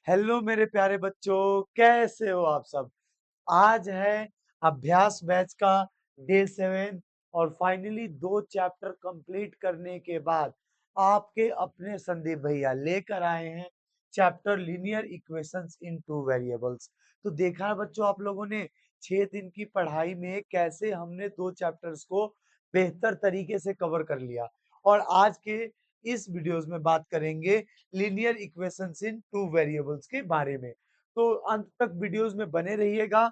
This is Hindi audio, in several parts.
हेलो मेरे प्यारे बच्चों, कैसे हो आप सब। आज है अभ्यास बैच का डे 7 और फाइनली 2 चैप्टर कंप्लीट करने के बाद आपके अपने संदीप भैया लेकर आए हैं चैप्टर लीनियर इक्वेशंस इन टू वेरिएबल्स। तो देखा है बच्चों आप लोगों ने 6 दिन की पढ़ाई में कैसे हमने 2 चैप्टर्स को बेहतर तरीके से कवर कर लिया। और आज के इस वीडियोस में बात करेंगे लीनियर इक्वेशंस इन टू वेरिएबल्स के बारे में। तो अंत तक वीडियोस में बने रहिएगा।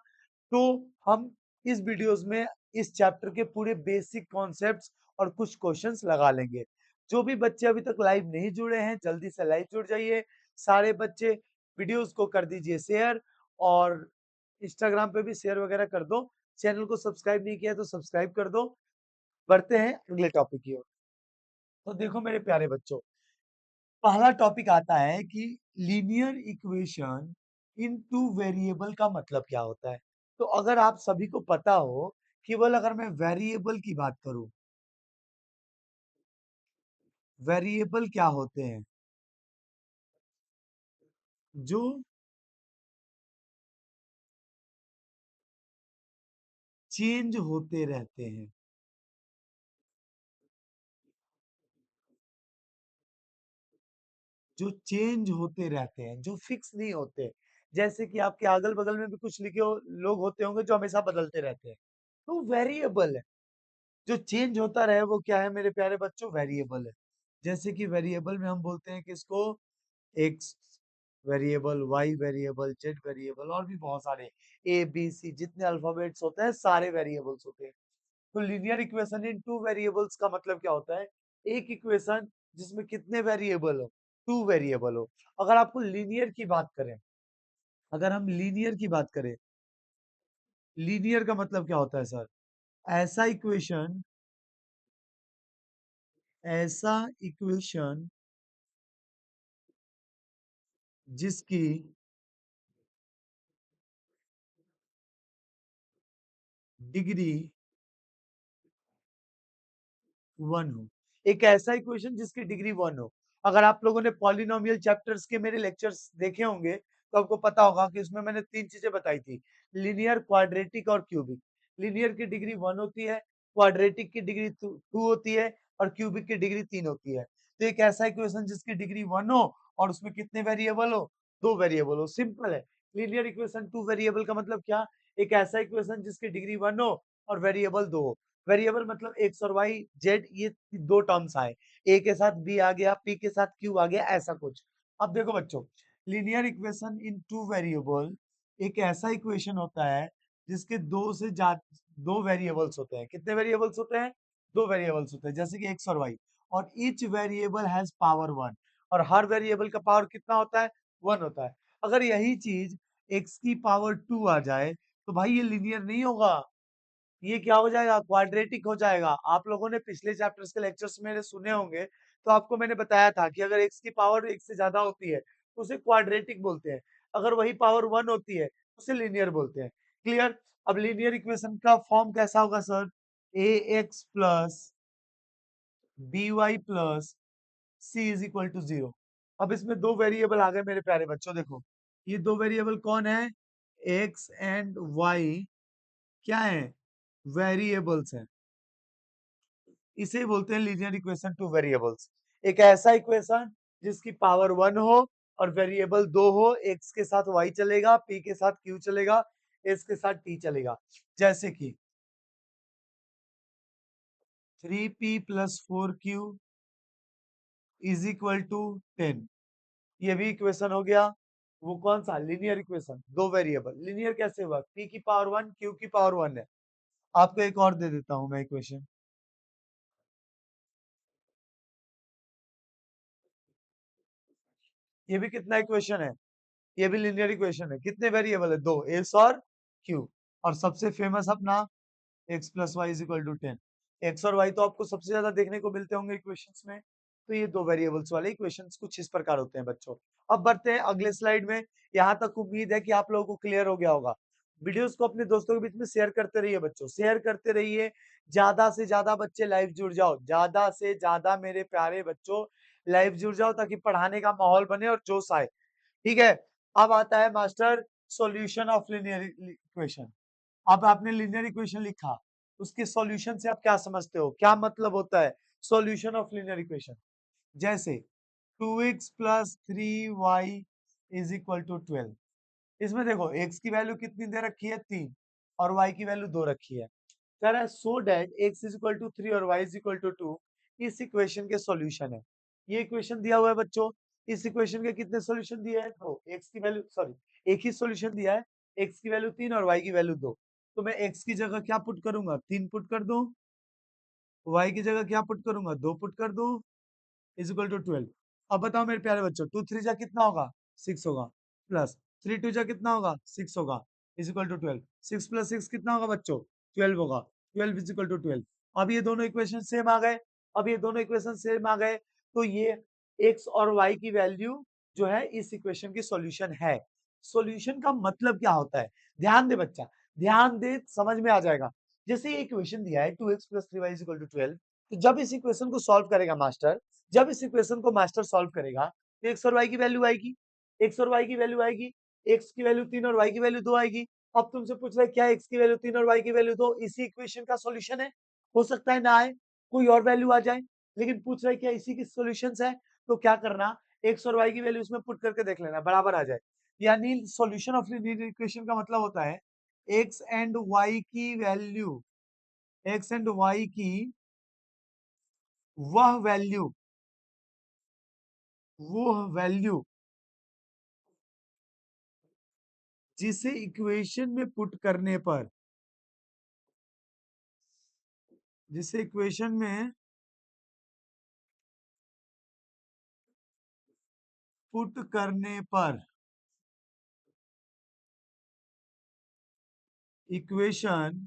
तो हम इस वीडियोस में इस चैप्टर के पूरे बेसिक कॉन्सेप्ट्स और कुछ क्वेश्चंस लगा लेंगे। जो भी बच्चे अभी तक लाइव नहीं जुड़े हैं जल्दी से लाइव जुड़ जाइए। सारे बच्चे वीडियोस को कर दीजिए शेयर और इंस्टाग्राम पे भी शेयर वगैरह कर दो। चैनल को सब्सक्राइब नहीं किया तो सब्सक्राइब कर दो। बढ़ते हैं अगले टॉपिक की ओर। तो देखो मेरे प्यारे बच्चों, पहला टॉपिक आता है कि linear equation in two variable का मतलब क्या होता है। तो अगर आप सभी को पता हो, केवल अगर मैं वेरिएबल की बात करूं, वेरिएबल क्या होते हैं? जो चेंज होते रहते हैं, जो चेंज होते रहते हैं, जो फिक्स नहीं होते। जैसे कि आपके अगल बगल में भी कुछ लिखे हो लोग होते होंगे जो हमेशा बदलते रहते हैं, तो वेरिएबल है। जो चेंज होता रहे वो क्या है मेरे प्यारे बच्चों? वेरिएबल है। जैसे कि वेरिएबल में हम बोलते हैं कि इसको X variable, Y variable, Z variable और भी बहुत सारे ए बी सी जितने अल्फाबेट्स होते हैं सारे वेरिएबल्स होते हैं। तो linear equation in two variables का मतलब क्या होता है? एक इक्वेशन जिसमें कितने वेरिएबल हो? टू वेरिएबल हो। अगर आपको लीनियर की बात करें, अगर हम लीनियर की बात करें, लीनियर का मतलब क्या होता है सर? ऐसा इक्वेशन, ऐसा इक्वेशन जिसकी डिग्री 1 हो। एक ऐसा इक्वेशन जिसकी डिग्री 1 हो। अगर आप लोगों ने पॉलिनोमियल चैप्टर्स के मेरे लेक्चर्स देखे होंगे तो आपको पता होगा कि उसमें मैंने 3 चीजें बताई थी, लीनियर, क्वाड्रेटिक और क्यूबिक। लीनियर की डिग्री 1 होती है, क्वाड्रेटिक की डिग्री 2 होती है और क्यूबिक की डिग्री 3 होती है। तो एक ऐसा इक्वेशन जिसकी डिग्री 1 हो और उसमें कितने वेरिएबल हो? 2 वेरिएबल हो। सिंपल है। लीनियर इक्वेशन 2 वेरिएबल का मतलब क्या? एक ऐसा इक्वेशन जिसकी डिग्री 1 हो और वेरिएबल 2 हो। वेरिएबल मतलब एक्स और वाई जेड, ये 2 टर्म्स आए, ए के साथ बी आ गया, पी के साथ क्यू आ गया, ऐसा कुछ। अब देखो बच्चों, linear equation in two variable एक ऐसा इक्वेशन होता है जिसके दो वेरिएबल्स होते हैं। कितने वेरिएबल्स होते हैं? 2 वेरिएबल्स होते हैं, जैसे कि एक्स और वाई। और ईच वेरिएबल हैज पावर 1, और हर वेरिएबल का पावर कितना होता है? 1 होता है। अगर यही चीज एक्स की पावर 2 आ जाए तो भाई ये लीनियर नहीं होगा, ये क्या हो जाएगा? क्वाड्रेटिक हो जाएगा। आप लोगों ने पिछले चैप्टर्स के लेक्चर्स मेरे सुने होंगे, तो आपको मैंने बताया था कि अगर एक्स की पावर एक से ज्यादा होती है तो उसे क्वाड्रेटिक बोलते हैं। अगर वही पावर 1 होती है तो उसे लीनियर बोलते हैं। क्लियर? अब लीनियर इक्वेशन का फॉर्म कैसा होगा sir? A X plus B Y plus C is equal to 0। अब इसमें 2 वेरिएबल आ गए मेरे प्यारे बच्चों। देखो, ये 2 वेरिएबल कौन है? एक्स एंड वाई क्या है? वेरिएबल्स हैं। इसे बोलते हैं लीनियर इक्वेशन टू वेरिएबल्स। एक ऐसा इक्वेशन जिसकी पावर 1 हो और वेरिएबल 2 हो, एक्स के साथ वाई चलेगा, पी के साथ क्यू चलेगा, एस के साथ टी चलेगा। जैसे कि 3p plus 4q is equal to 10। ये भी इक्वेशन हो गया। वो कौन सा? Linear equation, 2 variable. लीनियर कैसे हुआ? p की पावर 1, q की पावर 1 है। आपको एक और दे देता हूं मैं इक्वेशन। ये भी कितना इक्वेशन है? ये भी लीनियर इक्वेशन है। कितने वेरिएबल है? 2, एस और क्यू। और सबसे फेमस अपना X plus Y is equal to 10। X और वाई तो आपको सबसे ज्यादा देखने को मिलते होंगे इक्वेशंस में। तो ये 2 वेरिएबल्स वाले इक्वेशंस कुछ इस प्रकार होते हैं बच्चों। अब बढ़ते हैं अगले स्लाइड में। यहाँ तक उम्मीद है कि आप लोगों को क्लियर हो गया होगा। वीडियोस को अपने दोस्तों के बीच में शेयर करते रहिए बच्चों, शेयर करते रहिए। ज्यादा से ज्यादा बच्चे लाइव जुड़ जाओ, ज्यादा से ज्यादा मेरे प्यारे बच्चों लाइव जुड़ जाओ, ताकि पढ़ाने का माहौल बने और जोश आए। ठीक है? अब आता है master solution of linear equation. अब आपने लीनियर इक्वेशन लिखा, उसके सॉल्यूशन से आप क्या समझते हो, क्या मतलब होता है सॉल्यूशन ऑफ लीनियर इक्वेशन? जैसे 2x plus 3y is equal to 12। इसमें देखो x की वैल्यू कितनी दे रखी है 3 और y की वैल्यू 2 रखी है। कह रहा है so that x is equal to 3 और y इज इक्वल टू 2 इस इक्वेशन के सॉल्यूशन है। ये इक्वेशन दिया हुआ है बच्चों, इस इक्वेशन के कितने सॉल्यूशन दिए हैं? तो x की वैल्यू सॉरी एक ही सॉल्यूशन दिया है, x की वैल्यू 3 और y की वैल्यू 2। तो मैं x की जगह क्या पुट करूंगा 3 पुट कर दूं, y की जगह क्या पुट करूंगा 2 पुट कर दूं, इज इक्वल टू 12। अब बताओ मेरे प्यारे बच्चों 2 3 जा कितना होगा 6 होगा, प्लस 3 2 जा कितना होगा 6 होगा, इज इक्वल टू 12। 6 प्लस 6 कितना होगा बच्चों 12 होगा, 12 इज इक्वल टू 12। अब ये दोनों इक्वेशन सेम आ गए, अब ये दोनों इक्वेशन सेम आ गए, तो ये x और y की वैल्यू जो है इस इक्वेशन की सॉल्यूशन है। सॉल्यूशन का मतलब क्या होता है, ध्यान दे बच्चा, ध्यान दे, समझ में आ जाएगा। जैसे ये इक्वेशन दिया है 2x plus 3y is equal to 12, तो जब इस इक्वेशन को सॉल्व करेगा मास्टर, जब इस इक्वेशन को मास्टर सॉल्व करेगा तो एक्स और वाई की वैल्यू आएगी, एक्स और वाई की वैल्यू आएगी, एक्स की वैल्यू 3 और वाई की वैल्यू 2 आएगी। अब तुमसे पूछ रहे क्या एक्स की वैल्यू 3 और वाई की वैल्यू 2 इसी इक्वेशन का सॉल्यूशन है? हो सकता है ना आए, कोई और वैल्यू आ जाए, लेकिन पूछ रहे क्या इसी की सॉल्यूशंस है? तो क्या करना, एक्स और वाई की वैल्यू इसमें पुट करके देख लेना, बराबर आ जाए। यानी सॉल्यूशन ऑफ लीनियर इक्वेशन का मतलब होता है एक्स एंड वाई की वैल्यू, एक्स एंड वाई की वह वैल्यू, वो वैल्यू जिसे इक्वेशन में पुट करने पर, जिसे इक्वेशन में पुट करने पर इक्वेशन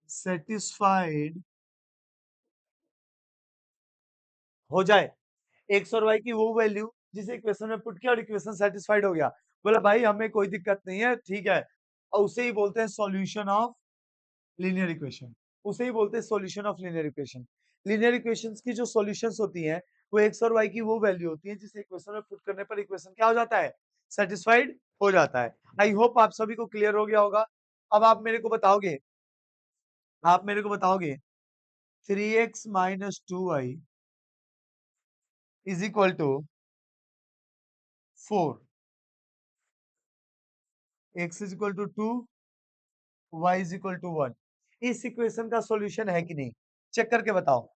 सेटिस्फाइड हो जाए, एक्स और वाई की वो वैल्यू जिसे इक्वेशन में पुट किया और इक्वेशन सेटिस्फाइड हो गया, बोला भाई हमें कोई दिक्कत नहीं है, ठीक है, और उसे ही बोलते हैं सॉल्यूशन ऑफ लीनियर इक्वेशन, उसे ही बोलते हैं solution of linear equation. Linear equations की जो सॉल्यूशंस होती हैं वो एक्स और वाई की वो वैल्यू होती है जिसे इक्वेशन में पुट करने पर इक्वेशन क्या हो जाता है, सेटिस्फाइड हो जाता है। आई होप आप सभी को क्लियर हो गया होगा। अब आप मेरे को बताओगे, आप मेरे को बताओगे 3x minus 2y is equal to 4, x is equal to 2, y is equal to 1, इस इक्वेशन का सॉल्यूशन है कि नहीं, चेक करके बताओ।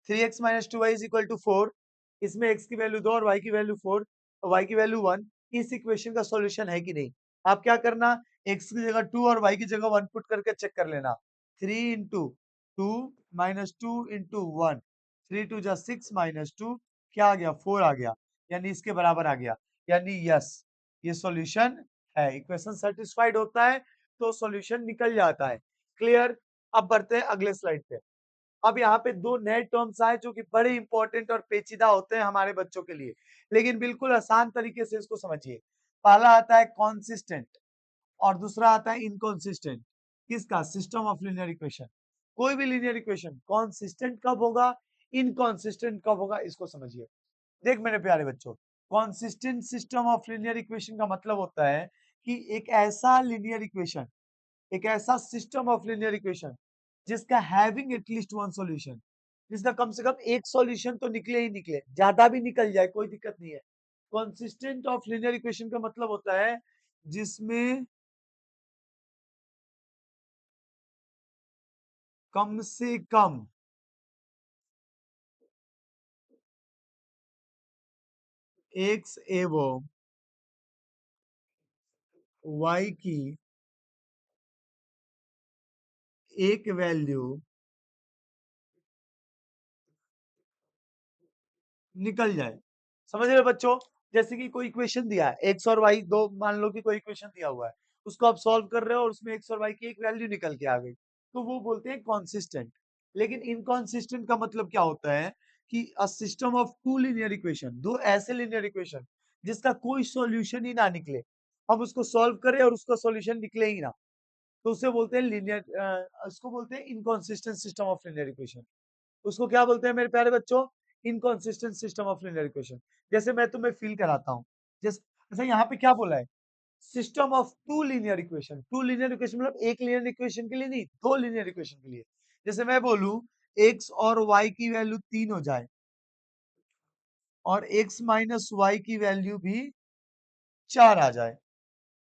3x minus 2y is equal to 4, इसमें x की वैल्यू 2 और y की वैल्यू 4 और y की वैल्यू 1, इस इक्वेशन का सॉल्यूशन है कि नहीं? आप क्या करना, x की जगह 2 और y की जगह 1 पुट करके चेक कर लेना। 3 इंटू 2 माइनस 2 इंटू 1, 3 2 जा 6 माइनस 2 क्या आ गया 4 आ गया, यानी इसके बराबर आ गया, यानी यस ये सॉल्यूशन है, इक्वेशन सेटिस्फाइड होता है तो सॉल्यूशन निकल जाता है। क्लियर? अब बढ़ते हैं अगले स्लाइड पे। अब यहाँ पे दो नए टर्म्स आए जो कि बड़े इंपॉर्टेंट और पेचीदा होते हैं हमारे बच्चों के लिए, लेकिन बिल्कुल आसान तरीके से इसको समझिए। पहला आता है कॉन्सिस्टेंट और दूसरा आता है इनकॉन्सिस्टेंट। किसका? System of linear equation. कोई भी लीनियर इक्वेशन कॉन्सिस्टेंट कब होगा, इनकॉन्सिस्टेंट कब होगा, इसको समझिए। देख मेरे प्यारे बच्चों, consistent system of linear equation का मतलब होता है कि एक ऐसा लीनियर इक्वेशन, एक ऐसा सिस्टम ऑफ लीनियर इक्वेशन जिसका हैविंग एटलीस्ट वन सॉल्यूशन, जिसका कम से कम एक सॉल्यूशन तो निकले ही निकले, ज्यादा भी निकल जाए कोई दिक्कत नहीं है। कंसिस्टेंट ऑफ लीनियर इक्वेशन का मतलब होता है जिसमें कम से कम एक्स एवं वाई की एक वैल्यू निकल जाए। समझ रहे हो बच्चों? जैसे कि कोई इक्वेशन दिया है एक्स और वाई दो, मान लो कि कोई इक्वेशन दिया हुआ है, उसको आप सॉल्व कर रहे हो और उसमें एक्स और वाई की एक वैल्यू निकल के आ गई, तो वो बोलते हैं कॉन्सिस्टेंट। लेकिन इनकॉन्सिस्टेंट का मतलब क्या होता है कि a system of two linear equation, दो ऐसे लीनियर इक्वेशन जिसका कोई सॉल्यूशन ही ना निकले, हम उसको सॉल्व करें और उसका सॉल्यूशन निकले ही ना, तो उसे बोलते हैं लीनियर, इसको बोलते हैं inconsistent system of linear equation. उसको क्या बोलते हैं मेरे प्यारे बच्चों? Inconsistent system of linear equation. जैसे मैं तुम्हें फील कराता हूँ, जैसे अच्छा यहाँ पे क्या बोला है? System of two linear equation. Two linear equation मतलब एक लीनियर इक्वेशन के लिए नहीं, दो लीनियर इक्वेशन के लिए। जैसे मैं बोलूं x और y की वैल्यू 3 हो जाए और x माइनस वाई की वैल्यू भी 4 आ जाए,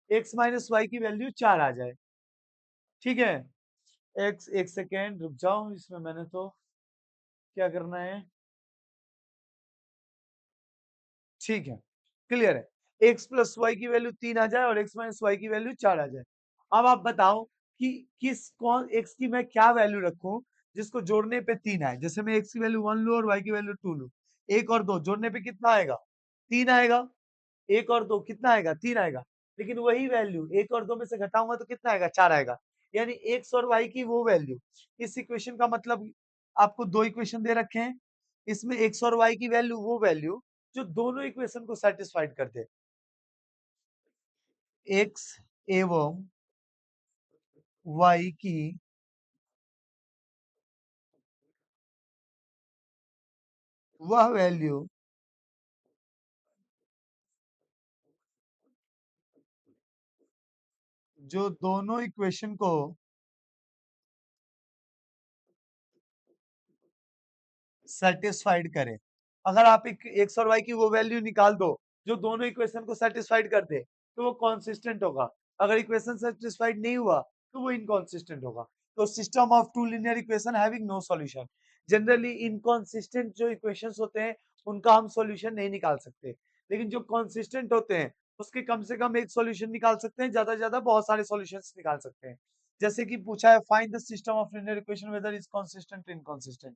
x माइनस वाई की वैल्यू 4 आ जाए, ठीक है? x, एक सेकेंड रुक जाओ, इसमें मैंने तो क्या करना है, ठीक है, क्लियर है। x प्लस वाई की वैल्यू 3 आ जाए और x माइनस वाई की वैल्यू 4 आ जाए। अब आप बताओ कि कौन x की मैं क्या वैल्यू रखूं जिसको जोड़ने पे 3 आए। जैसे मैं x की वैल्यू 1 लूं और y की वैल्यू 2 लूं, 1 और 2 जोड़ने पे कितना आएगा? 3 आएगा। 1 और 2 कितना आएगा? 3 आएगा। लेकिन वही वैल्यू 1 और 2 में से घटाऊंगा तो कितना आएगा? 4 आएगा। यानी x और y की वो वैल्यू। इस इक्वेशन का मतलब आपको दो इक्वेशन दे रखे हैं, इसमें x और y की वैल्यू वो वैल्यू जो दोनों इक्वेशन को सेटिस्फाइड कर दे। x एवं y की वह वैल्यू जो दोनों इक्वेशन को सेटिस्फाइड करे। अगर आप एक एक्स और वाई की वो वैल्यू निकाल दो जो दोनों इक्वेशन को सेटिस्फाइड कर दे तो वो कॉन्सिस्टेंट होगा। अगर इक्वेशन सेटिस्फाइड नहीं हुआ तो वो इनकॉन्सिस्टेंट होगा। तो system of two linear equation having no solution. Generally inconsistent जो इक्वेशंस होते हैं उनका हम सॉल्यूशन नहीं निकाल सकते, लेकिन जो कॉन्सिस्टेंट होते हैं उसके कम से कम एक सॉल्यूशन निकाल सकते हैं, ज्यादा से ज्यादा बहुत सारे सॉल्यूशंस निकाल सकते हैं। जैसे कि पूछा है find the system of linear equation whether is consistent inconsistent.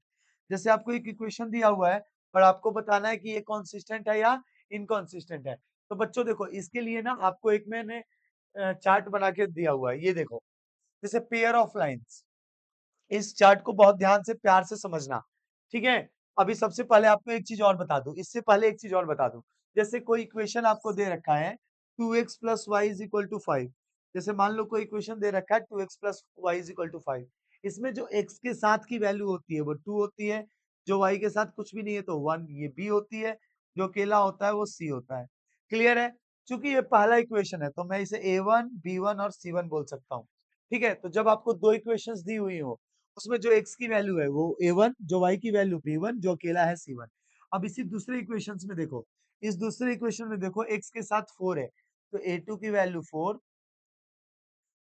जैसे आपको एक इक्वेशन दिया हुआ है और आपको बताना है कि ये कंसिस्टेंट है या इनकंसिस्टेंट है। तो बच्चों देखो इसके लिए ना आपको एक मैंने चार्ट बना के दिया हुआ है, ये देखो। जैसे पेयर ऑफ लाइंस, इस चार्ट को बहुत ध्यान से प्यार से समझना, ठीक है? अभी सबसे पहले आपको एक चीज और बता दूं, इससे पहले एक चीज और बता दूं। जैसे कोई इक्वेशन आपको दे रखा है 2x plus Y is equal to 5। जैसे मान लो कोई इक्वेशन दे रखा है 2x plus Y is equal to 5। इसमें जो x के साथ की वैल्यू होती है वो 2 होती है, जो y के साथ कुछ भी नहीं है तो 1 ये b होती है, जो अकेला होता है वो c होता है। क्लियर है? चूंकि ये पहला इक्वेशन है तो मैं इसे a1 b1 और c1 बोल सकता हूँ। ठीक है, तो जब आपको दो इक्वेशंस दी हुई हो उसमें जो x की वैल्यू है वो a1, जो y की वैल्यू b1, जो अकेला है c1। अब इसी दूसरे इक्वेशंस में देखो, इस दूसरे इक्वेशन में देखो x के साथ 4 है तो a2 की वैल्यू 4,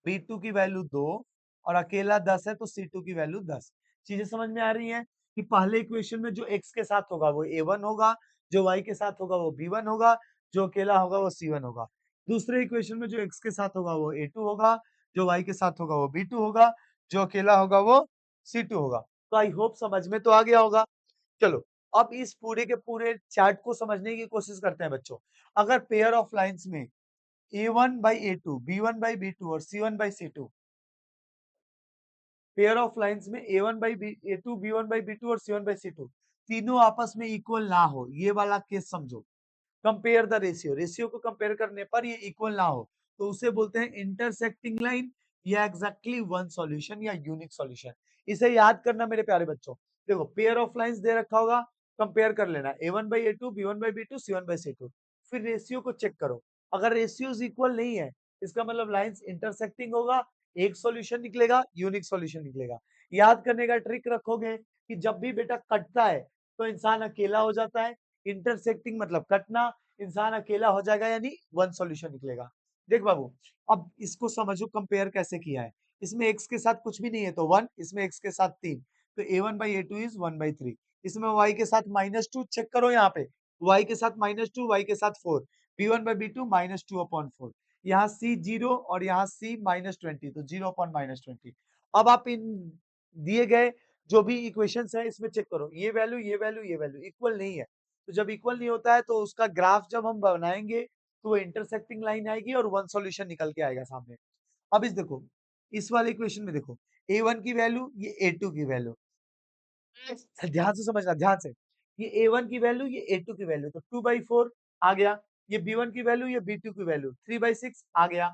b2 की वैल्यू 2 और अकेला 10 है तो c2 की वैल्यू 10। चीजें समझ में आ रही हैं कि पहले इक्वेशन में जो x के साथ होगा वो a1 होगा, जो y के साथ होगा वो b1 होगा, जो अकेला होगा वो c1 होगा। दूसरे इक्वेशन में जो x के साथ होगा वो a2 होगा, जो y के साथ होगा वो b2 होगा, जो अकेला होगा वो c2 होगा। तो आई होप समझ में तो आ गया होगा। चलो अब इस पूरे के पूरे चार्ट को समझने की कोशिश करते हैं बच्चों। अगर पेयर ऑफ लाइंस में a1 by a2, b1 by b2 और c1 by c2, pair of lines में a1 by a2, b1 by b2 और c1 बाई c2 तीनों आपस में इक्वल ना हो, ये वाला केस समझो। कंपेयर द रेशियो, रेशियो को कंपेयर करने पर ये इक्वल ना हो तो उसे बोलते हैं इंटरसेक्टिंग लाइन या एग्जैक्टली वन सॉल्यूशन या यूनिक सॉल्यूशन। इसे याद करना मेरे प्यारे बच्चों। देखो पेयर ऑफ लाइंस दे रखा होगा, कंपेयर कर लेना a1 by a2, b1 by b2, c1 by c2। फिर रेशियो को चेक करो, अगर रेशियोज इक्वल नहीं है इसका मतलब लाइंस इंटरसेक्टिंग होगा, एक सॉल्यूशन निकलेगा, यूनिक सॉल्यूशन निकलेगा। याद करने का ट्रिक रखोगे कि जब भी बेटा कटता है तो इंसान अकेला हो जाता है, इंटरसेक्टिंग मतलब कटना, इंसान अकेला हो जाएगा यानी वन सॉल्यूशन निकलेगा। देख बाबू, अब इसको समझो कंपेयर कैसे किया है। इसमें x के साथ कुछ भी नहीं है तो 1, इसमें x के साथ 3 तो a1 by a2 is 1 by 3। इसमें y के साथ -2 चेक करो, यहाँ पे y के साथ -2, y के साथ 4, b1 बाई b2 -2 अपॉन 4। यहाँ c 0 और यहाँ c -20 तो 0 अपॉन -20। अब आप इन दिए गए जो भी इक्वेशंस है इसमें चेक करो, ये वैल्यू ये वैल्यू ये वैल्यू इक्वल नहीं है। तो जब इक्वल नहीं होता है तो उसका ग्राफ जब हम बनाएंगे तो वो इंटरसेक्टिंग लाइन आएगी और वन सॉल्यूशन निकल के आएगा सामने। अब इस देखो, इस वाले इक्वेशन में देखो a1 की वैल्यू, ये a2 की वैल्यू, ध्यान से समझना, ध्यान से। ये a1 की वैल्यू, ये a2 की वैल्यू तो 2/4 आ गया। ये b1 की वैल्यू, ये b2 की वैल्यू 3/6 आ गया।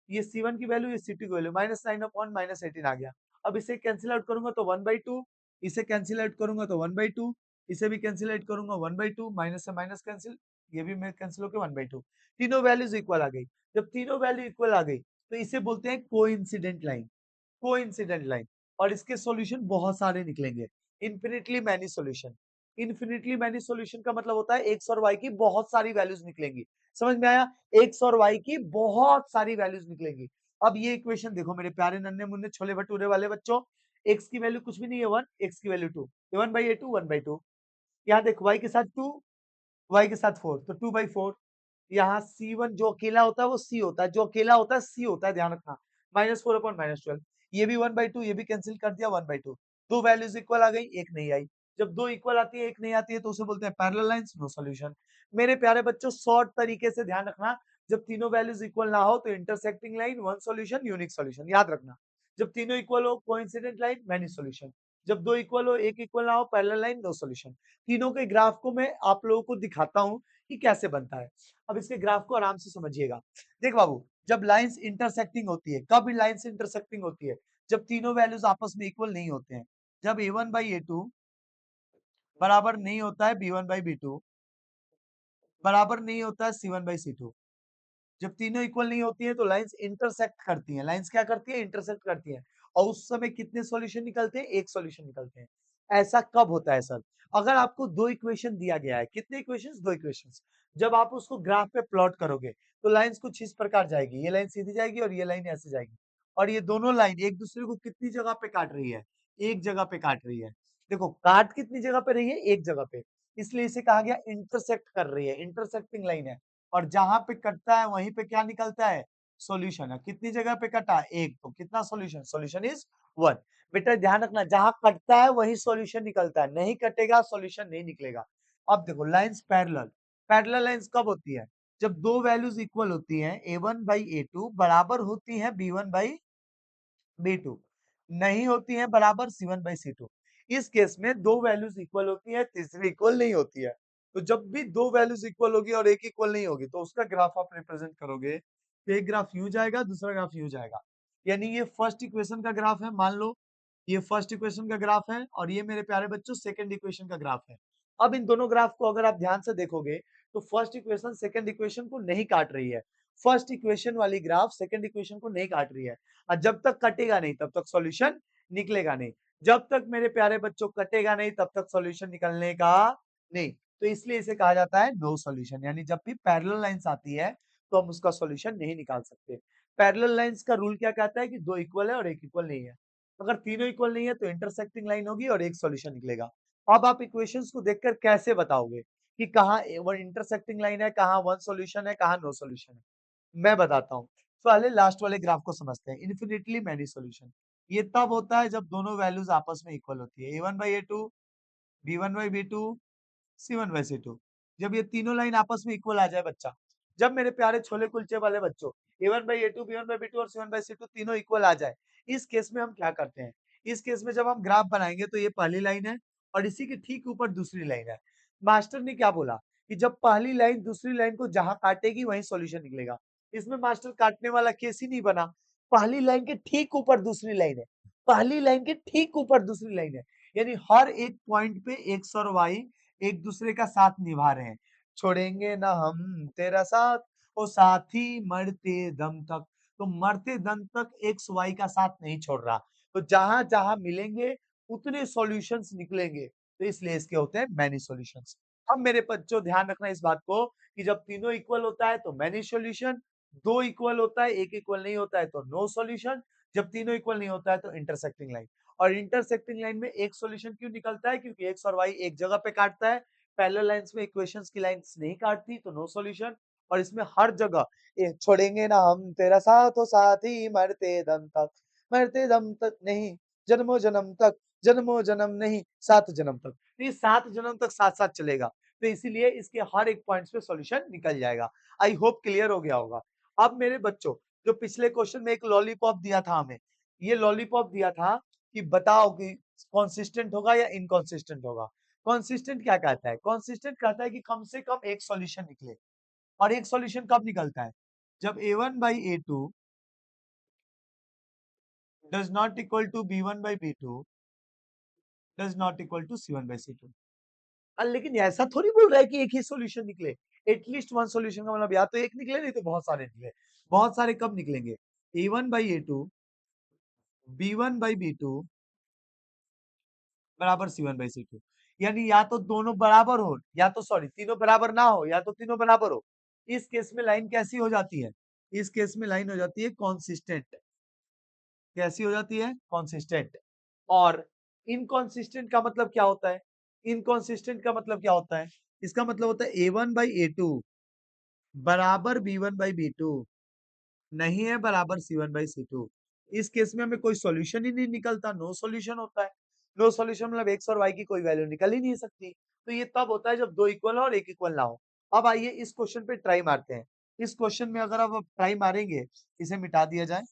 ये c1 की वैल्यू, ये c2 की वैल्यू -9 अपॉन -18 आ गया। अब इसे कैंसिल आउट करूंगा तो 1/2, इसे कैंसिल आउट करूंगा तो 1/2, इसे भी कैंसिल आउट करूंगा 1/2, माइनस से माइनस कैंसिल, ये भी मैं कैंसिल होकर 1/2। तीनों वैल्यूज इक्वल आ गई। जब तीनों वैल्यू इक्वल आ गई तो इसे बोलते हैं कोइंसिडेंट लाइन, कोइंसिडेंट लाइन। और इसके सॉल्यूशन बहुत सारे निकलेंगे, infinitely many solution. Infinitely many solution का मतलब होता है एक्स और वाई की बहुत सारी वैल्यूज निकलेंगी। समझ में आया? एक्स और वाई की बहुत सारी वैल्यूज निकलेंगी। अब ये इक्वेशन देखो मेरे प्यारे नन्हे मुन्ने छोले भटूरे वाले बच्चों, एक्स की वैल्यू कुछ भी नहीं है 1, एक्स की वैल्यू 2, 1/2 1/2। यहाँ देख वाई के साथ 2, वाई के साथ 4, तो 2/4। यहाँ C1 जो अकेला होता है वो C होता है, जो अकेला होता है C होता है, ध्यान रखना। -4/-12, ये भी 1/2, ये भी कैंसिल कर दिया 1/2। दो वैल्यूज इक्वल आ गई, एक नहीं आई। जब दो इक्वल आती है एक नहीं आती है तो उसे बोलते हैं पैरेलल लाइंस, नो सॉल्यूशन। मेरे प्यारे बच्चों शॉर्ट तरीके से ध्यान रखना, जब तीनों वैल्यूज इक्वल ना हो तो intersecting line, one solution, unique solution, याद रखना। जब तीनों इक्वल हो कोइंसिडेंट लाइन, मैनी सॉल्यूशन। जब दो इक्वल हो एक इक्वल ना हो पैरेलल लाइन, नो सॉल्यूशन। तीनों के ग्राफ को मैं आप लोगों को दिखाता हूं कि कैसे बनता है। अब इसके ग्राफ को आराम से समझिएगा। देख बाबू, जब लाइंस इंटरसेक्टिंग होती है, कब लाइंस इंटरसेक्टिंग होती है? जब तीनों वैल्यूज आपस में इक्वल नहीं होते हैं। जब a1/a2 बराबर नहीं होता है b1/b2, बराबर नहीं होता है c1/c2। जब तीनों इक्वल नहीं होती है तो लाइंस इंटरसेक्ट करती हैं। लाइंस क्या करती है? इंटरसेक्ट करती हैं। और उस समय कितने सॉल्यूशन निकलते हैं? एक सॉल्यूशन निकलते हैं। ऐसा कब होता है सर? अगर आपको दो इक्वेशन दिया गया है, कितने इक्वेशंस? दो इक्वेशंस। जब आप उसको ग्राफ पे प्लॉट करोगे तो लाइंस कुछ इस प्रकार जाएगी, ये लाइन सीधी जाएगी और ये लाइन ऐसे जाएगी। और ये दोनों लाइन एक दूसरे को कितनी जगह पे काट रही है? एक जगह पे काट रही है। देखो काट कितनी जगह पे रही है? एक जगह पे। इसलिए इसे कहा गया इंटरसेक्ट कर रही है, इंटरसेक्टिंग लाइन है। और जहां पे कटता है वहीं पे क्या निकलता है? सॉल्यूशन है। कितनी जगह पे कटा? एक, तो कितना सॉल्यूशन? Solution is 1। बेटा ध्यान रखना, जहां कटता है वही सॉल्यूशन निकलता है, नहीं कटेगा सॉल्यूशन नहीं निकलेगा। अब देखो लाइंस पैरेलल, पैरेलल लाइंस कब होती है? जब दो वैल्यूज इक्वल होती हैं, a1/a2 बराबर होती है b1/b2, नहीं होती है बराबर c1/c2। इस केस में दो वैल्यूज इक्वल होती है, तीसरी इक्वल नहीं होती है। तो जब भी दो वैल्यूज इक्वल होगी और एक इक्वल नहीं होगी तो उसका ग्राफ आप रिप्रेजेंट करोगे, तो एक ग्राफ यूं जाएगा, दूसरा ग्राफ यूं जाएगा। यानी ये फर्स्ट इक्वेशन का ग्राफ है, मान लो ये फर्स्ट इक्वेशन का ग्राफ है और ये मेरे प्यारे बच्चों सेकंड इक्वेशन का ग्राफ है। अब इन दोनों ग्राफ को अगर आप ध्यान से देखोगे तो फर्स्ट इक्वेशन सेकंड इक्वेशन को नहीं काट रही है। फर्स्ट इक्वेशन वाली ग्राफ सेकंड इक्वेशन को नहीं काट रही है। और जब तक कटेगा नहीं तब तक सॉल्यूशन निकलेगा नहीं। जब तक मेरे प्यारे बच्चों कटेगा नहीं तब तक सॉल्यूशन निकलने का नहीं। तो इसलिए इसे कहा जाता है नो सॉल्यूशन। यानी जब भी पैरेलल लाइंस आती है तो हम उसका सॉल्यूशन नहीं निकाल सकते। पैरेलल लाइंस का रूल क्या कहता है कि दो इक्वल है और एक इक्वल नहीं है। अगर तीनों इक्वल नहीं है तो इंटरसेक्टिंग लाइन होगी और एक सॉल्यूशन निकलेगा। अब आप इक्वेशंस को देखकर कैसे बताओगे कि कहाँ वन इंटरसेक्टिंग लाइन है, कहाँ वन सॉल्यूशन है, कहाँ नो सॉल्यूशन है? मैं बताता हूँ। पहले लास्ट वाले ग्राफ को समझते हैं। इन्फिनिटली मैनी सॉल्यूशन ये तब होता है जब दोनों वैल्यूज आपस में इक्वल होती है। a1/a2, b1/b2, c1/c2। जब ये तीनों लाइन आपस में इक्वल आ जाए बच्चा, जब मेरे प्यारे छोले कुलचे वाले बच्चों a1/a2, b1/b2 और c1/c2 तीनों इक्वल आ जाए, इस केस में हम क्या करते हैं? इस केस में जब हम ग्राफ बनाएंगे तो ये पहली लाइन है और इसी के ठीक ऊपर दूसरी लाइन है। मास्टर ने क्या बोला कि जब पहली लाइन दूसरी लाइन को जहां काटेगी वहीं सॉल्यूशन निकलेगा। इसमें मास्टर काटने वाला केस ही नहीं बना। पहली लाइन के ठीक ऊपर दूसरी लाइन है, पहली लाइन के ठीक ऊपर दूसरी लाइन है। यानी हर एक पॉइंट पे एक्स और वाई एक दूसरे का साथ निभा रहे हैं। छोड़ेंगे ना हम तेरा साथ, ओ साथी मरते दम तक। तो मरते दम तक एक्स वाई का साथ नहीं छोड़ रहा। तो जहां जहां मिलेंगे उतने सॉल्यूशंस निकलेंगे। तो इसलिए इसके होते हैं मैनी सॉल्यूशंस। अब मेरे बच्चों ध्यान रखना इस बात को कि जब तीनों इक्वल होता है तो मैनी सॉल्यूशन, दो इक्वल होता है एक इक्वल नहीं होता है तो नो सॉल्यूशन, जब तीनों इक्वल नहीं होता है तो इंटरसेक्टिंग लाइन। और इंटरसेक्टिंग लाइन में एक सॉल्यूशन क्यों निकलता है? क्योंकि एक्स और वाई एक जगह पे काटता है। पैरेलल लाइंस में इक्वेशंस की लाइंस नहीं काटती तो नो सॉल्यूशन। और इसमें हर जगह छोड़ेंगे ना हम तेरा साथ हो साथी मरते दम तक, मरते दम तक नहीं, जन्मों जन्म तक, जन्मों जन्म नहीं, सात जन्म तक। तो ये सात जन्म तक साथ साथ चलेगा। तो इसीलिए इसके हर एक पॉइंट्स पे सॉल्यूशन निकल जाएगा। आई होप क्लियर हो गया होगा। अब मेरे बच्चों जो पिछले क्वेश्चन में एक लॉलीपॉप दिया था हमें, ये लॉलीपॉप दिया था कि बताओ कि कॉन्सिस्टेंट होगा या इनकॉन्सिस्टेंट होगा। कॉन्सिस्टेंट क्या कहता है? कॉन्सिस्टेंट कहता है कि कम से कम एक सॉल्यूशन निकले। और एक सॉल्यूशन कब निकलता है? जब a1/a2 does not equal to b1/b2 does not equal to C1/C2। लेकिन ऐसा थोड़ी बोल रहा है कि एक ही सॉल्यूशन निकले, एटलीस्ट वन सॉल्यूशन का मतलब या तो एक निकले नहीं तो बहुत सारे निकले। बहुत सारे कब निकलेंगे? A1/A2 B1/B2 बराबर C1/C2। यानी या तो दोनों बराबर हो या तो सॉरी तीनों बराबर ना हो या तो तीनों बराबर हो। इस केस में लाइन कैसी हो जाती है? इस केस में लाइन हो जाती है कॉन्सिस्टेंट। कैसी हो जाती है? कॉन्सिस्टेंट। और इनकॉन्सिस्टेंट का मतलब क्या होता है? इनकॉन्सिस्टेंट का मतलब क्या होता है? इसका मतलब होता है A1/A2 बराबर B1/B2 नहीं है बराबर C1/C2। इस केस में हमें कोई सॉल्यूशन ही नहीं निकलता, नो सॉल्यूशन होता है। नो सॉल्यूशन मतलब x और y की कोई वैल्यू निकल ही नहीं सकती। तो ये तब होता है जब दो इक्वल हो और एक इक्वल ना हो। अब आइए इस क्वेश्चन पे ट्राई मारते हैं। इस क्वेश्चन में अगर आप ट्राई मारेंगे, इसे मिटा दिया जाए,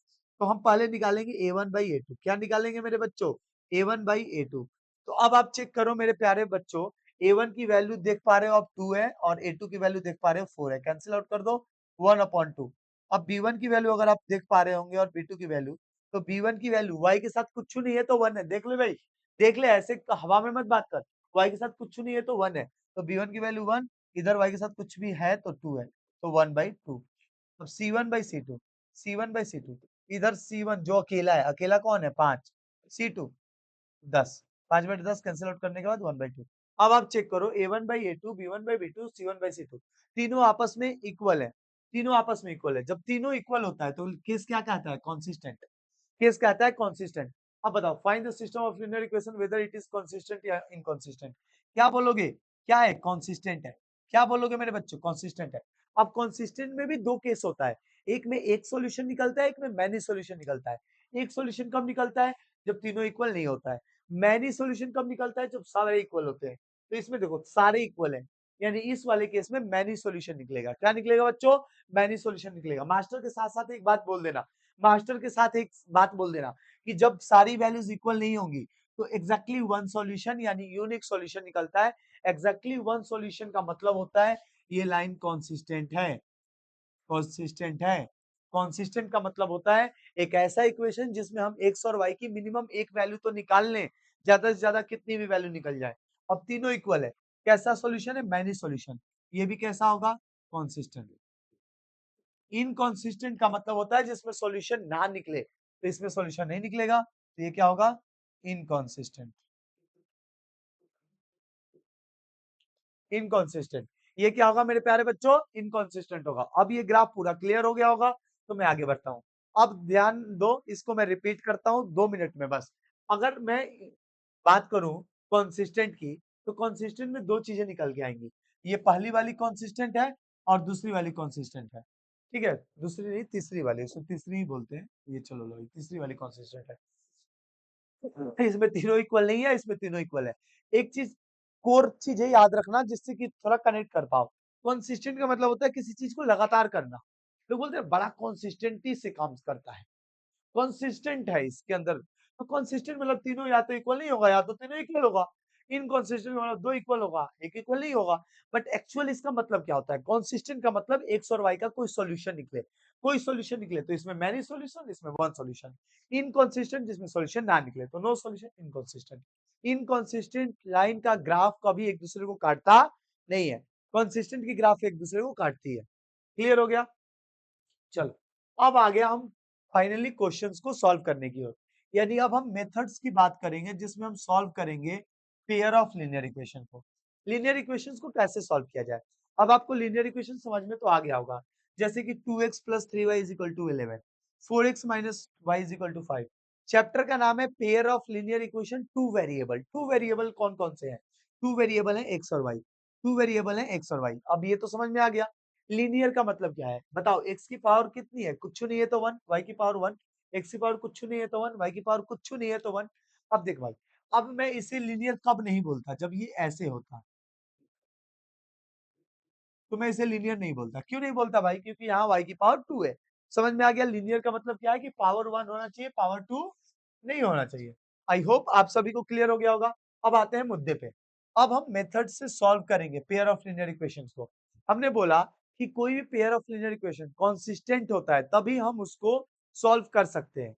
तो हम पहले निकालेंगे A1/A2। क्या निकालेंगे मेरे बच्चों? A1/A2। तो अब आप चेक करो मेरे प्यारे बच्चों, A1 की वैल्यू देख पा रहे हो आप 2 है और A2 की वैल्यू देख पा रहे हो 4 है। कैंसिल आउट कर दो 1/2। अब B1 की वैल्यू अगर आप देख पा रहे होंगे और B2 की वैल्यू, तो B1 की वैल्यू y के साथ कुछ नहीं है तो 1 है। देख ले भाई, देख ले, ऐसे तो हवा में मत बात कर। y के साथ कुछ नहीं है तो 1 है। तो B1 की वैल्यू 1, इधर y के साथ कुछ भी है तो 2 है, तो 1/2। अब C1/C2, C1/C2, इधर C1 जो अकेला है, अकेला कौन है? 5, C2 10, 5/10 कैंसिल आउट करने के बाद 1/2। अब आप चेक करो A1/A2 B1/B2 C1/C2 तीनों आपस में इक्वल है। तीनों आपस में इक्वल है। जब तीनों इक्वल होता है तो केस क्या कहता है? कॉन्सिस्टेंट। केस कहता है कॉन्सिस्टेंट। अब बताओ find the system of linear equation whether it is consistent या इनकॉन्सिस्टेंट। क्या बोलोगे? क्या है? कॉन्सिस्टेंट है। क्या बोलोगे मेरे बच्चों? कॉन्सिस्टेंट है। अब कॉन्सिस्टेंट में भी दो केस होता है, एक में एक सॉल्यूशन निकलता है, एक में मैनी सॉल्यूशन निकलता है। एक सॉल्यूशन कब निकलता है? जब तीनों इक्वल नहीं होता है। मैनी सॉल्यूशन कब निकलता है? जब सारे इक्वल होते हैं। तो इसमें देखो सारे इक्वल हैं, यानी इस वाले केस में मैनी सॉल्यूशन निकलेगा। क्या निकलेगा बच्चों? मैनी सॉल्यूशन निकलेगा। मास्टर के साथ साथ एक बात बोल देना, मास्टर के साथ एक बात बोल देना कि जब सारी वैल्यूज इक्वल नहीं होंगी तो एग्जैक्टली वन सॉल्यूशन यानी यूनिक सॉल्यूशन निकलता है। एग्जैक्टली वन सॉल्यूशन का मतलब होता है ये लाइन कॉन्सिस्टेंट है। कॉन्सिस्टेंट है। कॉन्सिस्टेंट का मतलब होता है एक ऐसा इक्वेशन जिसमें हम x और y की मिनिमम एक वैल्यू तो निकाल लें, ज्यादा से ज्यादा कितनी भी वैल्यू निकल जाए। अब तीनों इक्वल है। कैसा सॉल्यूशन है? Many solution. ये भी कैसा होगा? कॉन्सिस्टेंट। इनकॉन्सिस्टेंट का मतलब होता है जिसमें सॉल्यूशन ना निकले, तो इसमें सॉल्यूशन नहीं निकलेगा, तो ये क्या होगा? इनकॉन्सिस्टेंट। इनकॉन्सिस्टेंट। ये क्या होगा मेरे प्यारे बच्चों? इनकॉन्सिस्टेंट होगा। अब ये ग्राफ पूरा क्लियर हो गया होगा, तो मैं आगे बढ़ता हूं। अब ध्यान दो, इसको मैं रिपीट करता हूं 2 मिनट में बस। अगर मैं बात करूं कॉन्सिस्टेंट की, तो कॉन्सिस्टेंट में दो चीजें निकल के आएंगी। ये पहली वाली कॉन्सिस्टेंट है और दूसरी वाली कॉन्सिस्टेंट है। ठीक है, दूसरी नहीं तीसरी वाली, इसको तीसरी ही बोलते हैं। ये चलो लो, तीसरी वाली कॉन्सिस्टेंट है। इसमें तीनों इक्वल नहीं है, इसमें तीनों इक्वल है। एक चीज कोर चीज है याद रखना जिससे कि थोड़ा कनेक्ट कर पाओ। कंसिस्टेंट का मतलब होता है किसी चीज को लगातार करना। लोग बोलते हैं बड़ा कंसिस्टेंटी से काम करता है, कंसिस्टेंट है इसके अंदर। तो कंसिस्टेंट मतलब तीनों या तो इक्वल नहीं होगा या तो तीनों इक्वल होगा। इनकंसिस्टेंट मतलब दो इक्वल होगा एक इक्वल नहीं होगा। बट एक्चुअल इसका मतलब क्या होता है? कंसिस्टेंट का मतलब एक्स और वाई का कोई सॉल्यूशन निकले, कोई सॉल्यूशन निकले तो इसमें मैनी सॉल्यूशन, इसमें वन सॉल्यूशन। इनकंसिस्टेंट जिसमें सॉल्यूशन ना निकले तो no solution, inconsistent. Inconsistent line का ग्राफ कभी एक दूसरे को काटता नहीं है, कंसिस्टेंट की ग्राफ एक दूसरे को काटती है। क्लियर हो गया? चलो अब आ गया हम फाइनली क्वेश्चंस को सॉल्व करने की ओर। यानी अब हम मेथड्स की बात करेंगे जिसमें हम सॉल्व करेंगे पेयर ऑफ लीनियर इक्वेशन को। लीनियर इक्वेशंस को कैसे सॉल्व किया जाए? अब आपको लीनियर इक्वेशन समझ में तो आ गया होगा, जैसे कि 2x plus 3y is equal to 11, 4x minus Y is equal to 5। Chapter का नाम है pair of linear equation two variable. Two variable कौन कौन से हैं? टू वेरिएबल है एक्स और वाई। टू वेरिएबल है एक्स और वाई। अब ये तो समझ में आ गया। लीनियर का मतलब क्या है बताओ? x की पावर कितनी है? कुछ नहीं है तो 1, y की पावर 1, x की पावर कुछ नहीं है तो 1, y की पावर कुछ नहीं है तो 1। अब देख भाई, अब मैं इसे लीनियर कब नहीं बोलता? जब ये ऐसे होता तो मैं इसे लीनियर नहीं बोलता। क्यों नहीं बोलता भाई? क्योंकि यहाँ y की पावर 2 है। समझ में आ गया? लीनियर का मतलब क्या है कि पावर 1 होना चाहिए, पावर 2 नहीं होना चाहिए। आई होप आप सभी को क्लियर हो गया होगा। अब आते हैं मुद्दे पे। अब हम मेथड से सॉल्व करेंगे पेयर ऑफ लीनियर इक्वेशंस को। हमने बोला कि कोई भी pair of linear equation consistent होता है तभी हम उसको सॉल्व कर सकते हैं,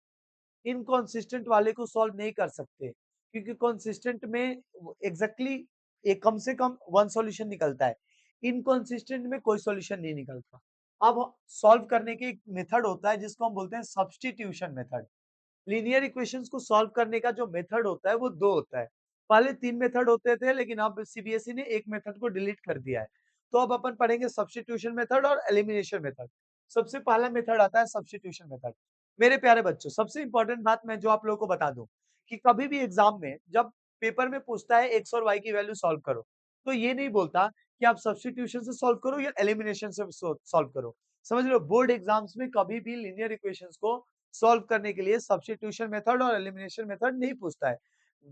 इनकंसिस्टेंट वाले को सॉल्व नहीं कर सकते। क्योंकि कंसिस्टेंट में एग्जैक्टली एक कम से कम वन सॉल्यूशन निकलता है, इनकंसिस्टेंट में कोई सॉल्यूशन नहीं निकलता। अब सॉल्व करने के एक मेथड होता है जिसको हम बोलते हैं सब्स्टिट्यूशन मेथड। लीनियर इक्वेशंस को सॉल्व करने का जो मेथड होता है वो दो होता है। पहले तीन मेथड होते थे लेकिन अब सीबीएसई ने एक मेथड को डिलीट कर दिया है। तो अब अपन पढ़ेंगे सब्स्टिट्यूशन मेथड और एलिमिनेशन मेथड। सबसे पहला मेथड आता है सब्स्टिट्यूशन मेथड। मेरे प्यारे बच्चों, सबसे इंपॉर्टेंट बात मैं जो आप लोगों को बता दूं कि कभी भी एग्जाम में जब पेपर में पूछता है एक्स और वाई की वैल्यू सॉल्व करो, तो ये नहीं बोलता कि आप सब्स्टिट्यूशन से सॉल्व करो या एलिमिनेशन से सॉल्व करो। समझ लो, बोर्ड एग्जाम्स में कभी भी लीनियर इक्वेशंस को सॉल्व करने के लिए सब्स्टिट्यूशन मेथड और एलिमिनेशन मेथड नहीं पूछता है।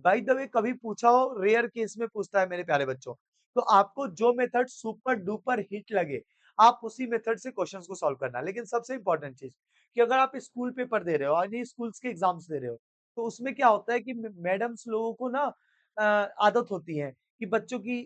बाय द वे कभी पूछा हो, रेयर केस में पूछता है मेरे प्यारे बच्चों। तो आपको जो मेथड सुपर डुपर हिट लगे, आप उसी मेथड से क्वेश्चंस को सॉल्व करना। लेकिन सबसे इंपॉर्टेंट चीज कि अगर आप स्कूल पेपर दे रहे हो और स्कूल्स के एग्जाम्स दे रहे हो, तो उसमें क्या होता है कि मैडम्स लोगों को ना आदत होती है कि बच्चों की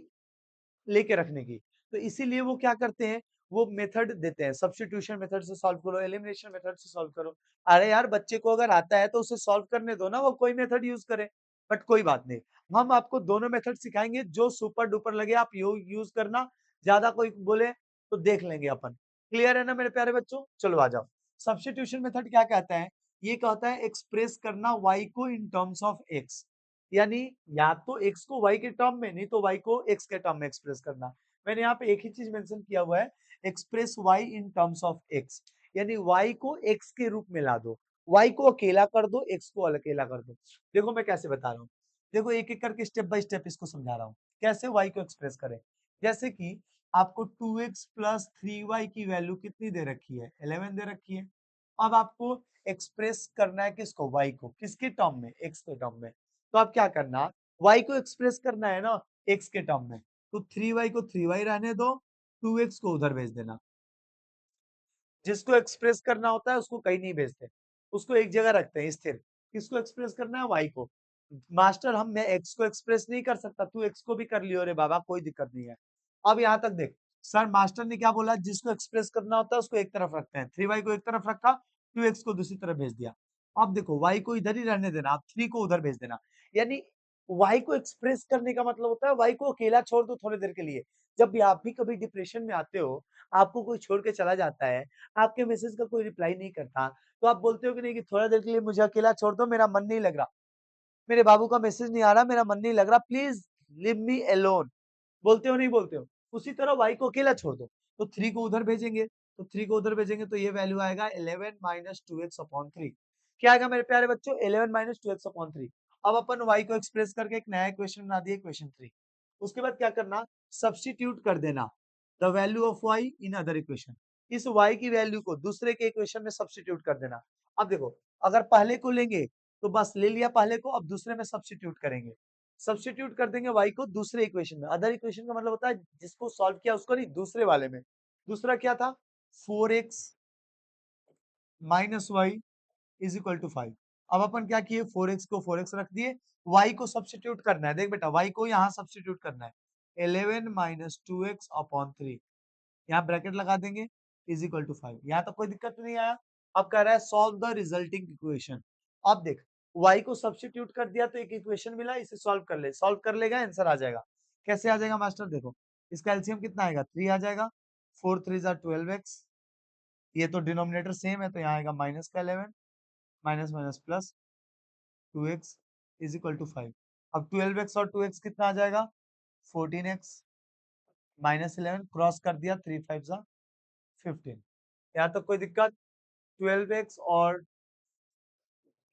लेके रखने की। तो इसीलिए वो क्या करते हैं, वो मेथड देते हैं, सब्स्टिट्यूशन मेथड से सॉल्व करो, एलिमिनेशन मेथड से सॉल्व करो। अरे यार, बच्चे को अगर आता है तो उसे सॉल्व करने दो ना, वो कोई मेथड यूज करे। बट कोई बात नहीं, हम आपको दोनों मेथड सिखाएंगे, जो सुपर डुपर लगे आप यूज करना। ज्यादा कोई बोले तो देख लेंगे अपन। क्लियर है ना मेरे प्यारे बच्चों? चलो आ जाओ। सब्स्टिट्यूशन मेथड क्या कहता है? ये कहता है एक्सप्रेस करना y को इन टर्म्स ऑफ x। यानी या तो x को y के टर्म में, नहीं तो y को x के टर्म में एक्सप्रेस करना। मैंने यहाँ पे एक ही चीज मेंशन किया हुआ है, express y in terms of x। यानी y को x के रूप में ला दो, y को अकेला कर दो, x को अकेला कर दो। देखो मैं कैसे बता रहा हूँ, देखो एक एक करके स्टेप बाय स्टेप इसको समझा रहा हूँ कैसे y को एक्सप्रेस करें। जैसे कि आपको 2x प्लस 3y की वैल्यू कितनी दे रखी है? 11 दे रखी है। अब आपको एक्सप्रेस करना है किसको? y को। किसके टर्म में? x के टर्म में। तो आप क्या करना, y को एक्सप्रेस करना है ना x के टर्म में, तो 3y को 3y रहने दो, 2x को उधर भेज देना। जिसको एक्सप्रेस करना होता है उसको कहीं नहीं भेजते, उसको एक जगह रखते हैं स्थिर। किसको एक्सप्रेस करना है? y को। मास्टर हम मैं x को एक्सप्रेस नहीं कर सकता, तू x को भी कर लियो रे बाबा, कोई दिक्कत नहीं है। अब यहाँ तक देख, सर मास्टर ने क्या बोला, जिसको एक्सप्रेस करना होता है उसको एक तरफ रखते हैं। 3y को एक तरफ रखा, 2x को दूसरी तरफ भेज दिया। अब देखो y को इधर ही रहने देना, आप 3 को उधर भेज देना। यानी y को एक्सप्रेस करने का मतलब होता है y को अकेला छोड़ दो थोड़ी देर के लिए। जब भी आप भी कभी डिप्रेशन में आते हो, आपको कोई छोड़ के चला जाता है, आपके मैसेज का कोई रिप्लाई नहीं करता, तो आप बोलते हो कि नहीं कि थोड़ा देर के लिए मुझे अकेला छोड़ दो, मेरा मन नहीं लग रहा, मेरे बाबू का मैसेज नहीं आ रहा, मेरा मन नहीं लग रहा, प्लीज लिव मी अलोन। बोलते हो नहीं बोलते हो? उसी तरह y को अकेला छोड़ दो, तो 3 को उधर भेजेंगे, तो 3 को उधर भेजेंगे तो ये वैल्यू आएगा 11 माइनस 2x अपॉन 3। क्या आएगा मेरे प्यारे बच्चों? 11 माइनस 2x अपॉन 3। अब अपन y को एक्सप्रेस करके एक नया इक्वेशन बना दिए, इक्वेशन 3। उसके बाद क्या करना, सब्स्टिट्यूट कर देना the value of y in other equation. इस y की वैल्यू को दूसरे के इक्वेशन में सब्स्टिट्यूट कर देना। अब देखो, अगर पहले को लेंगे तो बस ले लिया पहले को, अब दूसरे में सब्स्टिट्यूट करेंगे। सब्स्टिट्यूट कर देंगे y को दूसरे इक्वेशन में। अदर इक्वेशन का मतलब होता है जिसको सॉल्व किया उसको नहीं, दूसरे वाले में। दूसरा क्या था? 4x minus Y is equal to 5। अब अपन क्या किए, 4x को 4x रख दिए, y को सब्स्टिट्यूट करना है। देख बेटा, y को यहाँ सब्स्टिट्यूट करना है, 11 माइनस 2x अपॉन 3, यहाँ ब्रैकेट लगा देंगे, इज इक्वल टू 5। यहाँ तक कोई दिक्कत नहीं आया। अब कह रहा है सॉल्व द रिजल्टिंग इक्वेशन। अब देख, y को सब्स्टिट्यूट कर दिया तो एक इक्वेशन मिला, इसे सॉल्व कर ले, सॉल्व कर लेगा आंसर आ जाएगा। कैसे आ जाएगा मास्टर? देखो, इसका एलसीएम कितना आएगा? 3 आ जाएगा, 4 3 जा 12x, ये तो डिनोमिनेटर सेम है तो यहाँ आएगा माइनस का 11, minus minus plus 2x is equal to 5। अब 12x और 2x कितना आ जाएगा? 14x माइनस 11, क्रॉस कर दिया, 3 5 जा 15। यहाँ तक कोई दिक्कत? 12x और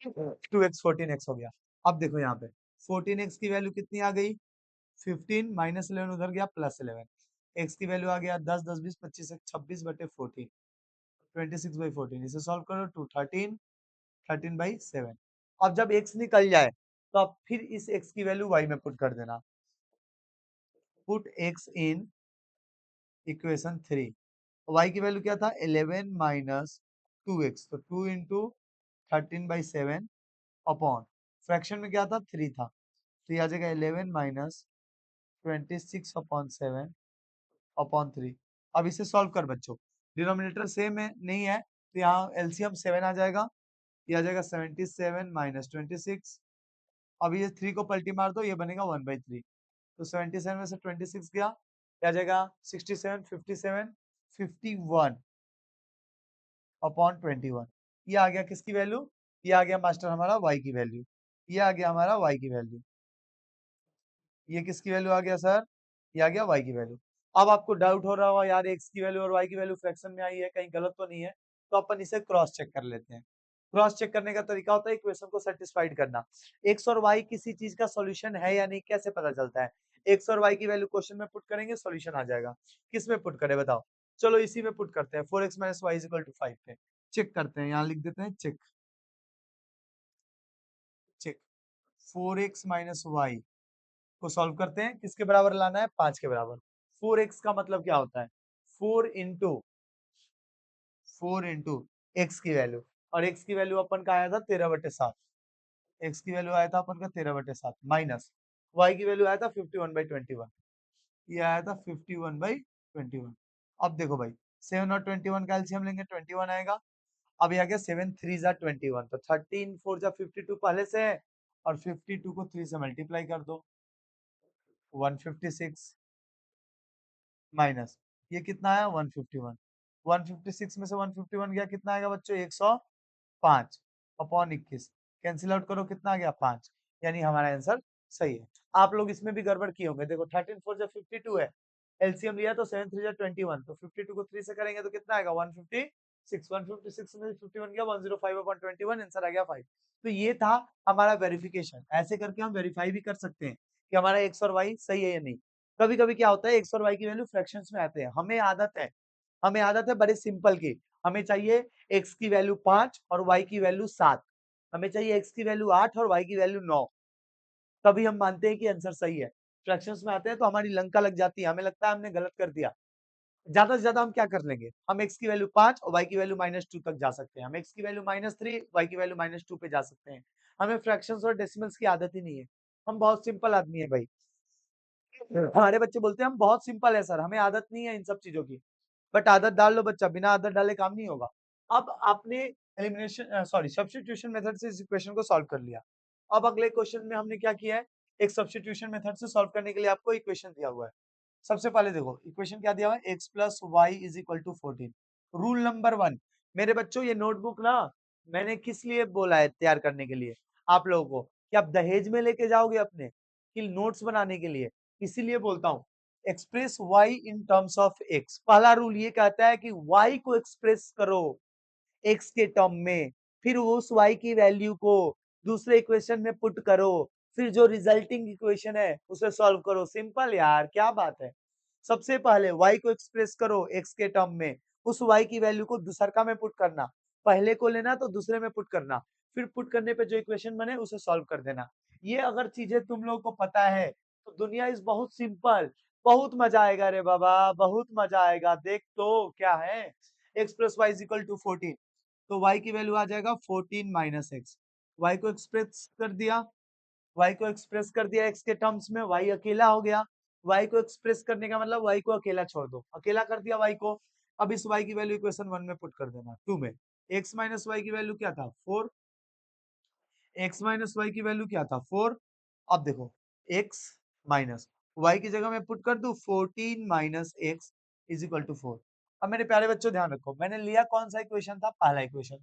2x 14x हो गया। अब देखो यहाँ पे 14x की वैल्यू कितनी आ गई? 15 माइनस 11 उधर गया, प्लस 11। x की वैल्यू आ गया 10 10 20 25 26 बटे 14, 26 बाई 14। इसे सॉल्व करो, 2 13, 13 बाई 7। अब जब x निकल जाए तो अब फिर इस x की वैल्यू y में पुट कर देना। Put x in equation 3। y की वैल्यू क्या था? 11 माइनस 2x, तो 2 इंटू 13/7 अपॉन फ्रैक्शन में क्या था? 3 था, तो ये आ जाएगा 11 माइनस 26 अपॉन 7 अपॉन 3। अब इसे सॉल्व कर बच्चों, डिनोमिनेटर सेम है नहीं है, तो यहाँ एलसीएम 7 आ जाएगा, ये आ जाएगा 77 माइनस 26 अब ये 3 को पलटी मार दो, ये बनेगा 1/3। तो 77 में से 26 गया, क्या आ जाएगा 67, 57, 51 अपॉन 21। ये आ गया किसकी वैल्यू? ये आ गया मास्टर हमारा y की वैल्यू। ये आ गया हमारा y की वैल्यू। ये किसकी वैल्यू आ गया सर? ये आ गया y की वैल्यू। अब आपको डाउट हो रहा होगा यार x की वैल्यू और y की वैल्यू फ्रैक्शन में आई है, कहीं गलत तो नहीं है? तो अपन इसे क्रॉस चेक कर लेते हैं। क्रॉस चेक करने का तरीका होता है इक्वेशन को सेटिस्फाइड करना। x और y किसी चीज का सॉल्यूशन है या नहीं, कैसे पता चलता है? x और y की वैल्यू क्वेश्चन में पुट करेंगे, सॉल्यूशन आ जाएगा। किस में पुट करें बताओ? चलो इसी में पुट करते हैं, 4x - y = 5 पे चेक करते हैं। यहाँ लिख देते हैं चेक, चेक 4x - y को सॉल्व करते हैं, किसके बराबर लाना है? 5 के बराबर। 4x का मतलब क्या होता है? 4 इंटू x की वैल्यू, और x की वैल्यू अपन का आया था 13/7। x की वैल्यू आया था अपन का 13/7 माइनस y की वैल्यू आया था 51/21। ये आया था 51/21। अब देखो भाई 7 और 21 का एलसीएम लेंगे, 21 आएगा। अब ये आ गया 7 3 जा 21, तो 13 4 जा 52 पहले से है, और 52 को 3 से मल्टीप्लाई कर दो, 156 माइनस ये कितना आया 151। 156 में से 151 गया, कितना आएगा बच्चों? 105 अपॉन 21। कैंसिल आउट करो, कितना आ गया? 5। यानी हमारा आंसर सही है। आप लोग इसमें भी गड़बड़ किए होंगे। देखो 13 4 जा 52 है, एलसीएम लिया तो 7 3 जा 21, तो 52 को 3 से करेंगे तो कितना आएगा? 156। 156 में से 51 गया, 105 अपॉन 21, आंसर आ गया 5। तो ये था हमारा वेरिफिकेशन। ऐसे करके हम वेरीफाई भी कर सकते हैं कि हमारा एक्स और वाई सही है या नहीं। कभी कभी क्या होता है, एक्स और वाई की वैल्यू फ्रैक्शंस में आते हैं। हमें आदत है बड़े सिंपल की। हमें चाहिए एक्स की वैल्यू 5 और वाई की वैल्यू 7। हमें चाहिए एक्स की वैल्यू 8 और वाई की वैल्यू 9। तभी हम मानते हैं कि आंसर सही है। फ्रैक्शंस में आते हैं तो हमारी लंका लग जाती है, हमें लगता है हमने गलत कर दिया। ज्यादा से ज्यादा हम क्या कर लेंगे? हम एक्स की वैल्यू 5 और वाई की वैल्यू -2 तक जा सकते हैं। हम एक्स की वैल्यू -3, वाई की वैल्यू -2 पे जा सकते हैं। हमें फ्रैक्शंस और डेसिमल्स की आदत ही नहीं है। हम बहुत सिंपल आदमी है भाई। हमारे बच्चे बोलते हैं हम बहुत सिंपल है सर, हमें आदत नहीं है इन सब चीजों की। बट आदत डाल लो बच्चा, बिना आदत डाले काम नहीं होगा। अब आपने एलिमिनेशन सॉरी सब्स्टिट्यूशन मेथड से इस इक्वेशन को सॉल्व कर लिया। अब अगले क्वेश्चन में हमने क्या किया है? एक सब्स्टिट्यूशन मेथड से सॉल्व करने के लिए आपको इक्वेशन दिया हुआ है। सबसे पहले देखो इक्वेशन क्या दिया हुआ है, x + y = 14। रूल नंबर 1, मेरे बच्चों ये नोटबुक ना मैंने किस लिए बोला है तैयार करने के लिए आप लोगों को, कि आप दहेज में लेके जाओगे अपने कि नोट्स बनाने के लिए। इसीलिए बोलता हूँ express y in terms of x। पहला रूल ये कहता है कि y को एक्सप्रेस करो x के टर्म में, फिर उस y की वैल्यू को दूसरे इक्वेशन में पुट करो, फिर जो रिजल्टिंग इक्वेशन है उसे सॉल्व करो। सिंपल यार, क्या बात है। सबसे पहले y को एक्सप्रेस करो x के टर्म में, उस y की वैल्यू को दूसरका में पुट करना। पहले को लेना तो दूसरे में पुट करना, फिर पुट करने पे जो इक्वेशन बने उसे सॉल्व कर देना। ये अगर चीजें तुम लोग को पता है तो दुनिया इज बहुत सिंपल। बहुत मजा आएगा रे बाबा, बहुत मजा आएगा। देख तो क्या है, x + y = 14, तो y की वैल्यू आ जाएगा 14 - x। y को एक्सप्रेस कर दिया, x के टर्म्स में, y अकेला हो गया। y को एक्सप्रेस करने का मतलब y को अकेला छोड़ दो, अकेला कर दिया y को। अब इस y की वैल्यू इक्वेशन 1 में पुट कर देना, 2 में। x - y की वैल्यू क्या था? 4। x - y की वैल्यू क्या था? 4। अब देखो x माइनस y की जगह मैं पुट कर दूं 14 - x = 4। अब मेरे प्यारे बच्चों ध्यान रखो, मैंने लिया कौन सा इक्वेशन था? पहला इक्वेशन।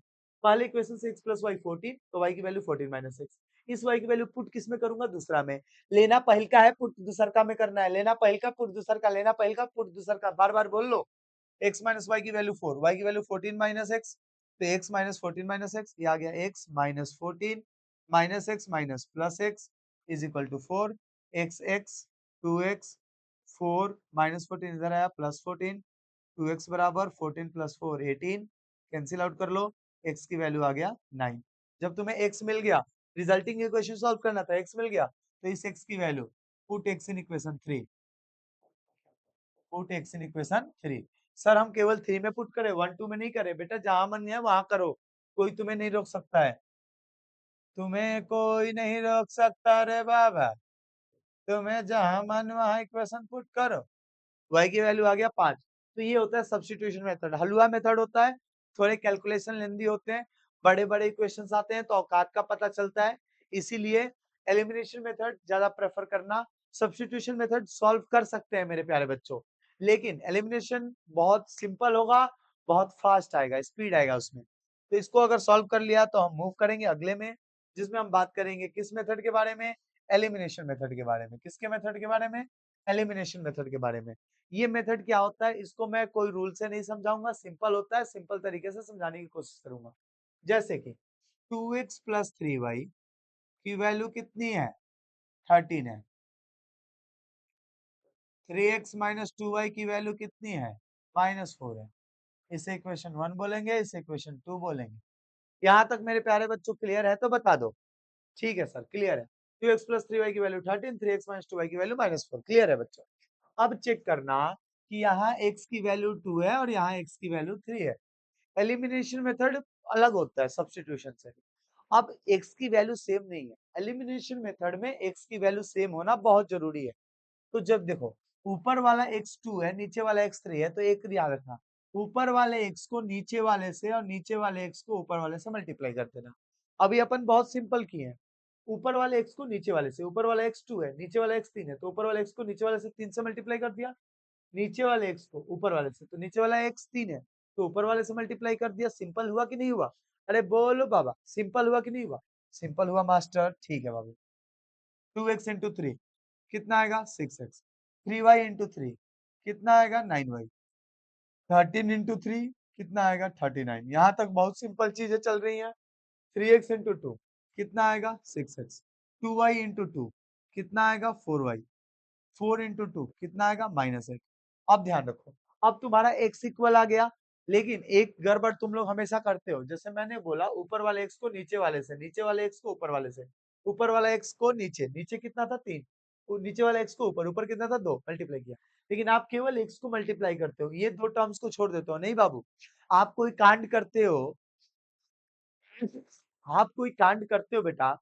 पहले इक्वेशन से x + y 14, तो y की वैल्यू 14 - x। इस y की वैल्यू पुट किस में करूंगा? दूसरा में। लेना पहल का है, पुट दूसर का में करना है। लेना पहल का, पुट दूसर का, लेना पहल का, पुट दूसर का। बार बार बोल लो। x - y की वैल्यू 4, y की वैल्यू 14 - x, तो x - 14 - x, ये आ गया x - 14 - x - +x = 4। x 2x 4 - 14 इधर आया +14, 2x बराबर 14 + 4 18। कैंसिल आउट कर लो, x की वैल्यू आ गया 9। जब तुम्हें x मिल गया, रिजल्टिंग इक्वेशन सॉल्व करना था, x मिल गया, तो इस x की value put x in equation 3, put x in equation 3। Sir हम केवल 3 में पुट करें, 1 2 में नहीं करें? बेटा जहां मन है वहां करो, कोई तुम्हें नहीं रोक सकता है। तुम्हें कोई नहीं रोक सकता रे बाबा, तुम्हें जहां मन वहां इक्वेशन पुट करो। y की वैल्यू आ गया 5। तो ये होता है सब्स्टिट्यूशन मेथड, हलवा मेथड होता है। थोड़े कैलकुलेशन लेंदी होते हैं, बड़े बड़े इक्वेशंस आते हैं तो औकात का पता चलता है। इसीलिए एलिमिनेशन मेथड ज्यादा प्रेफर करना। सब्स्टिट्यूशन मेथड सॉल्व कर सकते हैं मेरे प्यारे बच्चों, लेकिन एलिमिनेशन बहुत सिंपल होगा, बहुत फास्ट आएगा, स्पीड आएगा उसमें। तो इसको अगर सॉल्व कर लिया तो हम मूव करेंगे अगले में, जिसमें हम बात करेंगे किस मेथड के बारे में, एलिमिनेशन मेथड के बारे में। किसके मेथड के बारे में? एलिमिनेशन मेथड के बारे में। ये मेथड क्या होता है, इसको मैं कोई रूल से नहीं समझाऊंगा, सिंपल होता है, सिंपल तरीके से समझाने की कोशिश करूंगा। जैसे कि 2x प्लस 3y की वैल्यू कितनी है? 13 है। 3x माइनस 2y की वैल्यू कितनी है? -4 है। इसे इक्वेशन 1 बोलेंगे, इसे इक्वेशन 2 बोलेंगे। यहाँ तक मेरे प्यारे बच्चों क्लियर है तो बता दो। ठीक है सर, क्लियर है। 2x प्लस 3y की वैल्यू 13, 3x माइनस 2y की वैल्यू -4। क्लियर है बच्चों? अब चेक करना कि यहाँ x की वैल्यू 2 है और यहाँ x की वैल्यू 3 है। एलिमिनेशन मेथड अलग होता है सब्स्टिट्यूशन से। अब x की वैल्यू सेम नहीं है। एलिमिनेशन मेथड में x की वैल्यू सेम होना बहुत जरूरी है। तो जब देखो ऊपर वाला x2 है, नीचे वाला x3 है, तो एक याद रखना, ऊपर वाले x को नीचे वाले से और नीचे वाले x को ऊपर वाले से मल्टीप्लाई कर देना। अभी अपन बहुत सिंपल किए हैं, ऊपर वाले x को नीचे वाले से, ऊपर वाला x2 है, नीचे वाला x3 है, तो ऊपर वाले x को नीचे वाले से 3 से मल्टीप्लाई कर दिया, नीचे वाले x को ऊपर वाले से, तो नीचे वाला x3 है, तो ऊपर वाले से मल्टीप्लाई कर दिया। सिंपल हुआ कि नहीं हुआ? अरे बोलो बाबा, सिंपल हुआ कि नहीं हुआ? सिंपल हुआ मास्टर, ठीक है बाबू। 2x इंटू 3 कितना आएगा? 6x। 3y इंटू 3 कितना आएगा? 9y। 13 इंटू 3 कितना आएगा? 39। यहाँ तक बहुत सिंपल चीजें चल रही हैं। 3x इंटू 2 कितना आएगा? 6x। 2y इंटू 2 कितना आएगा? 4y। 4 इंटू 2 कितना आएगा? -8। अब ध्यान रखो, अब तुम्हारा x इक्वल आ गया, लेकिन एक गड़बड़ तुम लोग हमेशा करते हो। जैसे मैंने बोला ऊपर वाले x को नीचे वाले से, नीचे वाले x को ऊपर वाले से, ऊपर वाला x को नीचे, नीचे कितना था? 3, नीचे वाला x को ऊपर, ऊपर कितना था? 2, मल्टीप्लाई किया। लेकिन आप केवल x को मल्टीप्लाई करते हो, ये दो टर्म्स को छोड़ देते हो। नहीं बाबू, आप कोई कांड करते हो, आप कोई कांड करते हो बेटा,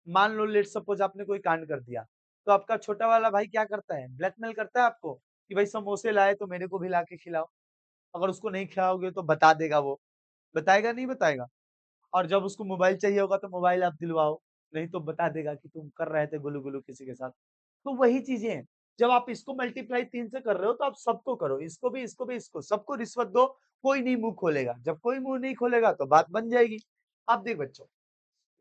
मान लो लेट सपोज आपने कोई कांड कर दिया, तो आपका छोटा वाला भाई क्या करता है? ब्लैकमेल करता है आपको कि भाई समोसे लाए तो मेरे को भी ला के खिलाओ। अगर उसको नहीं खिलाओगे तो बता देगा वो, बताएगा नहीं बताएगा? और जब उसको मोबाइल चाहिए होगा तो मोबाइल आप दिलवाओ, नहीं तो बता देगा कि तुम कर रहे थे गुलू गुलू किसी के साथ। तो वही चीजें हैं, जब आप इसको मल्टीप्लाई 3 से कर रहे हो तो आप सबको करो, इसको भी, इसको भी, इसको सबको रिश्वत दो, कोई नहीं मुंह खोलेगा। जब कोई मुंह नहीं खोलेगा तो बात बन जाएगी। अब देख बच्चों,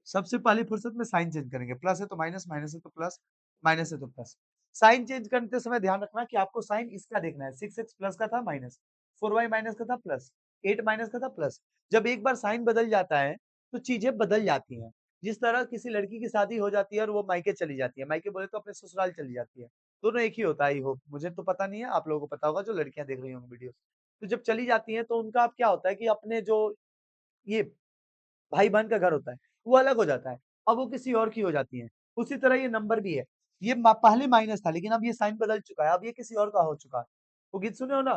सबसे पहली फुर्सत में साइन चेंज करेंगे। प्लस है तो माइनस, माइनस है तो प्लस, माइनस है तो प्लस। साइन चेंज करते समय ध्यान रखना कि आपको साइन इसका देखना है। 6x प्लस का था माइनस, 4y माइनस का था प्लस, 8 माइनस का था प्लस। जब एक बार साइन बदल जाता है तो चीजें बदल जाती हैं। जिस तरह किसी लड़की की शादी हो जाती है और वो मायके चली जाती है, मायके बोले तो अपने ससुराल चली जाती है, दोनों एक ही होता है। आई होप, मुझे तो पता नहीं है, आप लोगों को पता होगा जो लड़कियां देख रही होंगी वीडियो। तो जब चली जाती हैं तो उनका अब क्या होता है कि अपने जो ये भाई बहन का घर होता है वो अलग हो जाता है, अब वो किसी और की हो जाती है। उसी तरह ये नंबर भी है, ये पहले माइनस था लेकिन अब ये साइन बदल चुका है, अब ये किसी और का हो चुका है। वो गीत सुने हो ना,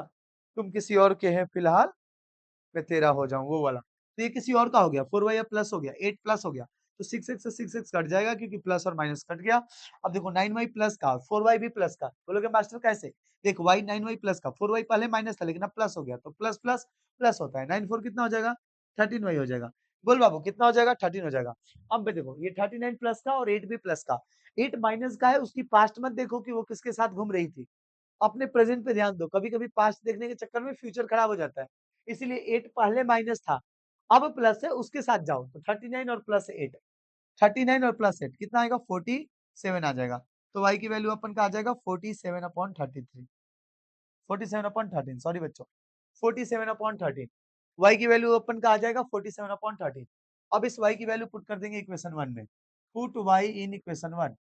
तुम किसी और के हैं फिलहाल, मैं तेरा हो जाऊं, वो वाला। तो ये किसी और का हो गया, 4y प्लस हो गया, 8 प्लस हो गया, तो 6x से 6x कट जाएगा क्योंकि प्लस और माइनस कट गया। अब देखो 9y प्लस का, 4y भी प्लस का, बोलोगे मास्टर कैसे? देख y 9y प्लस का, 4y पहले माइनस था लेकिन अब प्लस हो गया, तो प्लस प्लस प्लस होता है। 9 4 कितना हो जाएगा? 13y हो जाएगा। बोल बाबू कितना हो जाएगा? 13 हो जाएगा। अब भी देखो ये 39 प्लस का और 8 भी प्लस का, 8 माइनस का है, उसकी पास्ट मत देखो कि वो किसके साथ घूम रही थी, अपने प्रेजेंट पे ध्यान दो। कभी-कभी पास्ट देखने के चक्कर में फ्यूचर खराब हो जाता है। इसीलिए 8 पहले माइनस था, अब प्लस है, उसके साथ जाओ तो 39 और प्लस 8, 39 और प्लस 8 कितना आएगा? 47 आ जाएगा। तो y की वैल्यू अपन का आ जाएगा 47/33, 47/13, सॉरी बच्चों, 47/13। y की वैल्यू अपन का आ जाएगा 47/13। अब इस y की वैल्यू पुट कर देंगे इक्वेशन 1 में। Put y in equation 1,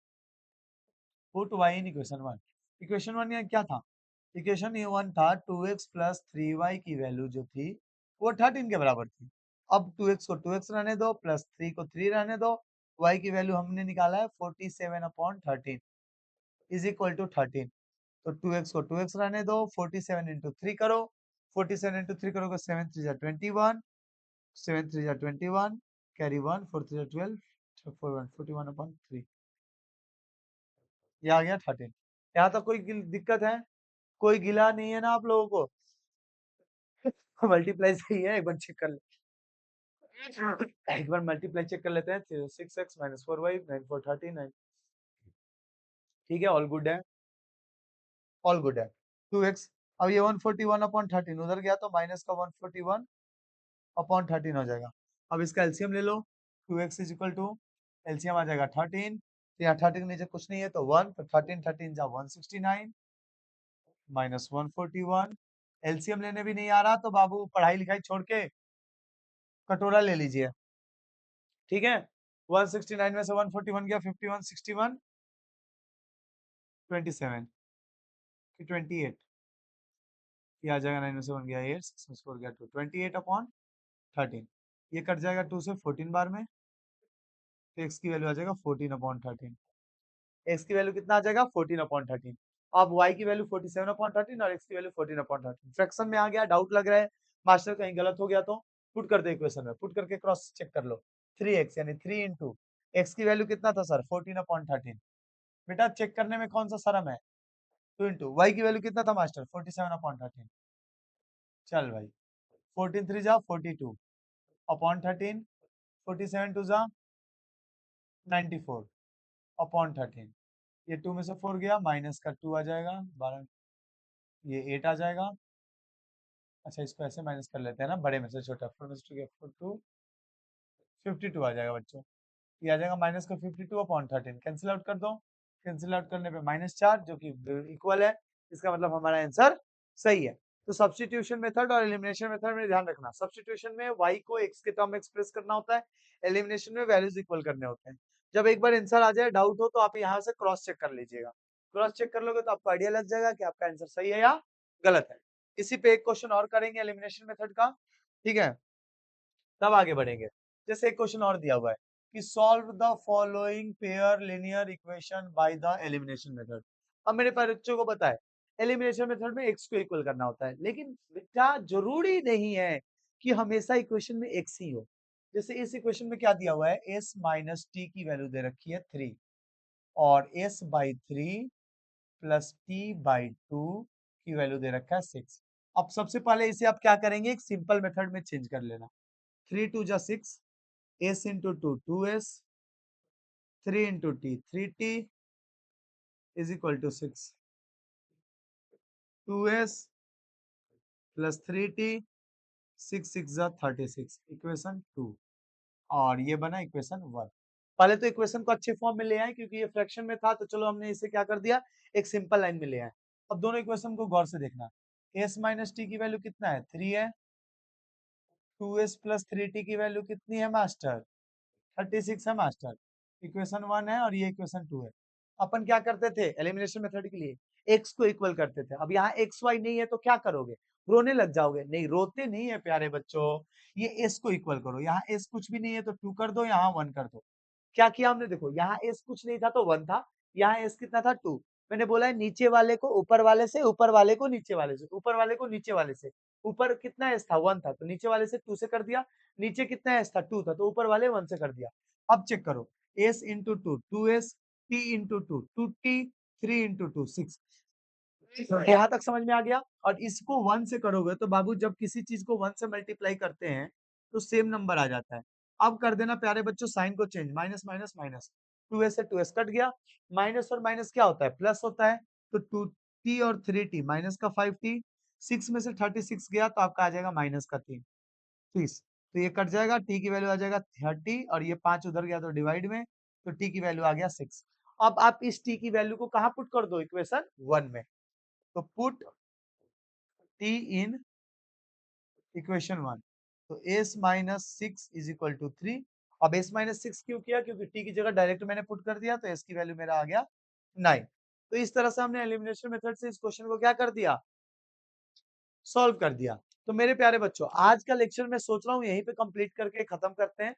put y in equation 1। Equation 1 यहाँ क्या था? इक्वेशन ये 1 था 2x प्लस 3y की वैल्यू जो थी वो 13 के बराबर थी। अब 2x को 2x रहने दो, प्लस 3 को 3 रहने दो, y की वैल्यू हमने निकाला है 47/13 इज इक्वल टू 13। तो 2x को 2x रहने दो, 47 इंटू 3 करो, 47 इंटू 3 करोगे 7 3 जा 21, 7 3 जा 21, कैरी 1, 4 3 जा 12, 4 1 41/3, ये आ गया 13। यहाँ तक कोई दिक्कत है? कोई गिला नहीं है ना आप लोगों को? मल्टीप्लाई सही है, एक बार चेक कर ले, एक बार मल्टीप्लाई चेक कर लेते हैं। 6x माइनस 4y 9 4 13, ठीक है, ऑल गुड है, ऑल गुड है। 2x, अब ये 141/13 उधर गया तो माइनस का 141/13 हो जाएगा। अब इसका एलसीएम ले लो, 2x is equal to, LCM आ जाएगा 13, तो यहाँ 30 के नीचे कुछ नहीं है तो 1, तो 13 13 जा 169 माइनस 141। एलसीएम लेने भी नहीं आ रहा तो बाबू पढ़ाई लिखाई छोड़ के कटोरा ले लीजिए, ठीक है। 169 में से 141 गया, 51, 61, 27 कि 28, ये आ जाएगा, 9 में से 1 गया 8, 6 में से 4 गया 2, 28/13। ये कट जाएगा 2 से 14 बार में, तो x की वैल्यू आ जाएगा 14/13। x की वैल्यू कितना आ जाएगा 14/13। अब y की वैल्यू 47/13 और x की वैल्यू 14/13। फ्रैक्शन में आ गया, डाउट लग रहा है मास्टर कहीं गलत हो गया तो पुट कर दे इक्वेशन में, पुट करके क्रॉस चेक कर लो। 3x यानी 3 इंटू x की वैल्यू कितना था सर 14/13। बेटा चेक करने में कौन सा शर्म है, 2 इंटू y की वैल्यू कितना था मास्टर 47/13। चल भाई 14 3 जा 42/13, 47 2 जा 94/13। ये 2 में से 4 गया, माइनस का 2 आ जाएगा 12, ये 8 आ जाएगा। अच्छा इसको ऐसे माइनस कर लेते हैं ना, बड़े में से छोटा, 4 में से 2 गया 4 2, 52 आ जाएगा बच्चों। ये आ जाएगा माइनस का 52/13, कैंसिल आउट कर दो, कैंसिल आउट करने पे -4 जो कि इक्वल है, इसका मतलब हमारा आंसर सही है। तो सब्स्टिट्यूशन मेथड और एलिमिनेशन मेथड में ध्यान रखना, सब्स्टिट्यूशन में y को x के टर्म में एक्सप्रेस करना होता है, एलिमिनेशन में वैल्यूज इक्वल करने होते हैं। जब एक बार आंसर आ जाए, डाउट हो तो आप यहाँ से क्रॉस चेक कर लीजिएगा, क्रॉस चेक कर लोगे तो आपको आइडिया लग जाएगा कि आपका आंसर सही है या गलत है। इसी पे एक क्वेश्चन और करेंगे एलिमिनेशन मेथड का, ठीक है, तब आगे बढ़ेंगे। जैसे एक क्वेश्चन और दिया हुआ है कि solve the following pair linear equation by the elimination method. अब मेरे बच्चों को पता है एलिमिनेशन मेथड में x को इक्वल करना होता है, लेकिन बेटा जरूरी नहीं है कि हमेशा इक्वेशन में x ही हो। जैसे इस इक्वेशन में क्या दिया हुआ है, s माइनस टी की वैल्यू दे रखी है 3 और s/3 प्लस t/2 की वैल्यू दे रखा है 6। अब सबसे पहले इसे आप क्या करेंगे, एक सिंपल मेथड में चेंज कर लेना। 3 2 जा 6, s into 2 2s, 3 into t 3t is equal to 6, 2s plus 3t, 6 6 जा 36, इक्वेशन 2। और ये बना इक्वेशन 1। पहले तो इक्वेशन को अच्छे फॉर्म में ले आए, क्योंकि ये फ्रैक्शन में था तो चलो हमने इसे क्या कर दिया, एक सिंपल लाइन में ले आए। अब दोनों इक्वेशन को गौर से देखना, s माइनस टी की वैल्यू कितना है 3 है, 2s प्लस 3t की वैल्यू कितनी है मास्टर 36 है मास्टर। इक्वेशन 1 है और ये इक्वेशन 2 है। अपन क्या करते थे एलिमिनेशन मेथड के लिए, x को इक्वल करते थे। अब यहाँ एक्स वाई नहीं है तो क्या करोगे, रोने लग जाओगे? नहीं, रोते नहीं है प्यारे बच्चों, ये s को इक्वल करो। यहाँ s कुछ भी नहीं है तो 2 कर दो, यहाँ 1 कर दो। क्या किया हमने, देखो यहाँ s कुछ नहीं था तो 1 था, यहाँ s कितना था 2। मैंने बोला है नीचे वाले को ऊपर वाले से, ऊपर वाले को नीचे वाले से, ऊपर वाले को नीचे वाले से। ऊपर कितना s था 1 था तो नीचे वाले से 2 से कर दिया, नीचे कितना s था 2 था तो ऊपर वाले 1 से कर दिया। अब चेक करो, s into 2 2s, t into 2 2t, 3 into 2 6। यहाँ तक समझ में आ गया। और इसको 1 से करोगे तो बाबू जब किसी चीज को 1 से मल्टीप्लाई करते हैं तो सेम नंबर आ जाता है। अब कर देना प्यारे बच्चों साइन को change, minus minus minus, 2s से 2s कट गया, माइनस और माइनस क्या होता है प्लस होता है, तो 2t और 3t माइनस का 5t, 6 में से 36 गया तो आपका आ जाएगा माइनस का 3 30, तो ये कट जाएगा, t की वैल्यू आ जाएगा 30 और ये 5 उधर गया तो डिवाइड में, तो t की वैल्यू आ गया 6। अब आप इस t की वैल्यू को कहाँ पुट कर दो, इक्वेशन 1 में, तो पुट t in इक्वेशन 1, तो s minus 6 is equal to 3। अब s माइनस 6 क्यों किया, क्योंकि t की जगह डायरेक्ट मैंने पुट कर दिया तो s की वैल्यू मेरा आ गया 9। तो इस तरह से हमने एलिमिनेशन मेथड से इस क्वेश्चन को क्या कर दिया, सॉल्व कर दिया। तो मेरे प्यारे बच्चों आज का लेक्चर मैं सोच रहा हूँ यहीं पे कंप्लीट करके खत्म करते हैं,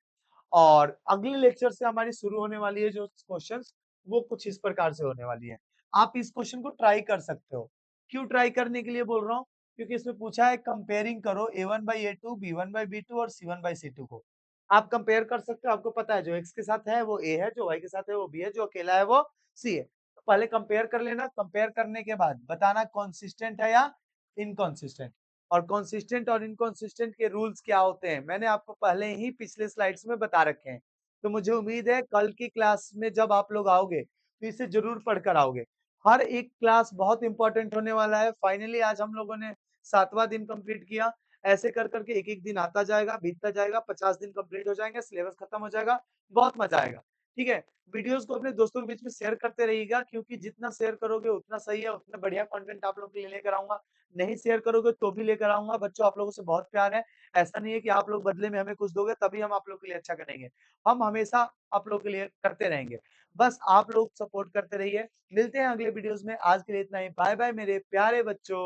और अगले लेक्चर से हमारी शुरू होने वाली है जो क्वेश्चंस, वो कुछ इस प्रकार से होने वाली है। आप इस क्वेश्चन को ट्राई कर सकते हो। क्यों ट्राई करने के लिए बोल रहा हूँ, क्योंकि इसमें पूछा है कंपेयरिंग करो a1/a2 b1/b2 और c1/c2 को। आप कंपेयर कर सकते हो, आपको पता है जो x के साथ है वो a है, जो y के साथ है वो b है, जो अकेला है वो c है। तो पहले कंपेयर कर लेना, कंपेयर करने के बाद बताना कॉन्सिस्टेंट है या इनकॉन्सिस्टेंट, और कंसिस्टेंट और इनकंसिस्टेंट के रूल्स क्या होते हैं मैंने आपको पहले ही पिछले स्लाइड्स में बता रखे हैं। तो मुझे उम्मीद है कल की क्लास में जब आप लोग आओगे तो इसे ज़रूर पढ़कर आओगे। हर एक क्लास बहुत इम्पोर्टेंट होने वाला है। फाइनली आज हम लोगों ने 7वाँ दिन कंप्लीट किया। ऐसे कर के एक-एक दिन आता जाएगा, बीतता जाएगा, 50 दिन कंप्लीट हो जाएँगे, सिलेबस खत्म हो जाएगा, बहुत मज़ा आएगा। ठीक है? वीडियोज़ को अपने दोस्तों के बीच में शेयर करते रहिएगा क्योंकि जितना शेयर करोगे उतना सही है, उतना बढ़िया कंटेंट आप लोगों के लिए लेकर आऊँगा। नहीं शेयर करोगे तो भी लेकर आऊँगा। बच्चों आप लोगों से बहुत प्यार है। ऐसा नहीं है कि आप लोग बदले में हमें कुछ दोगे तभी हम आप लोग के लिए अच्छा करेंगे। हम हमेशा आप लोगों के लिए करते रहेंगे। बस आप लोग सपोर्ट करते रहिए। मिलते हैं अगले वीडियोज़ में। आज के लिए इतना ही। बाय-बाय मेरे प्यारे बच्चों।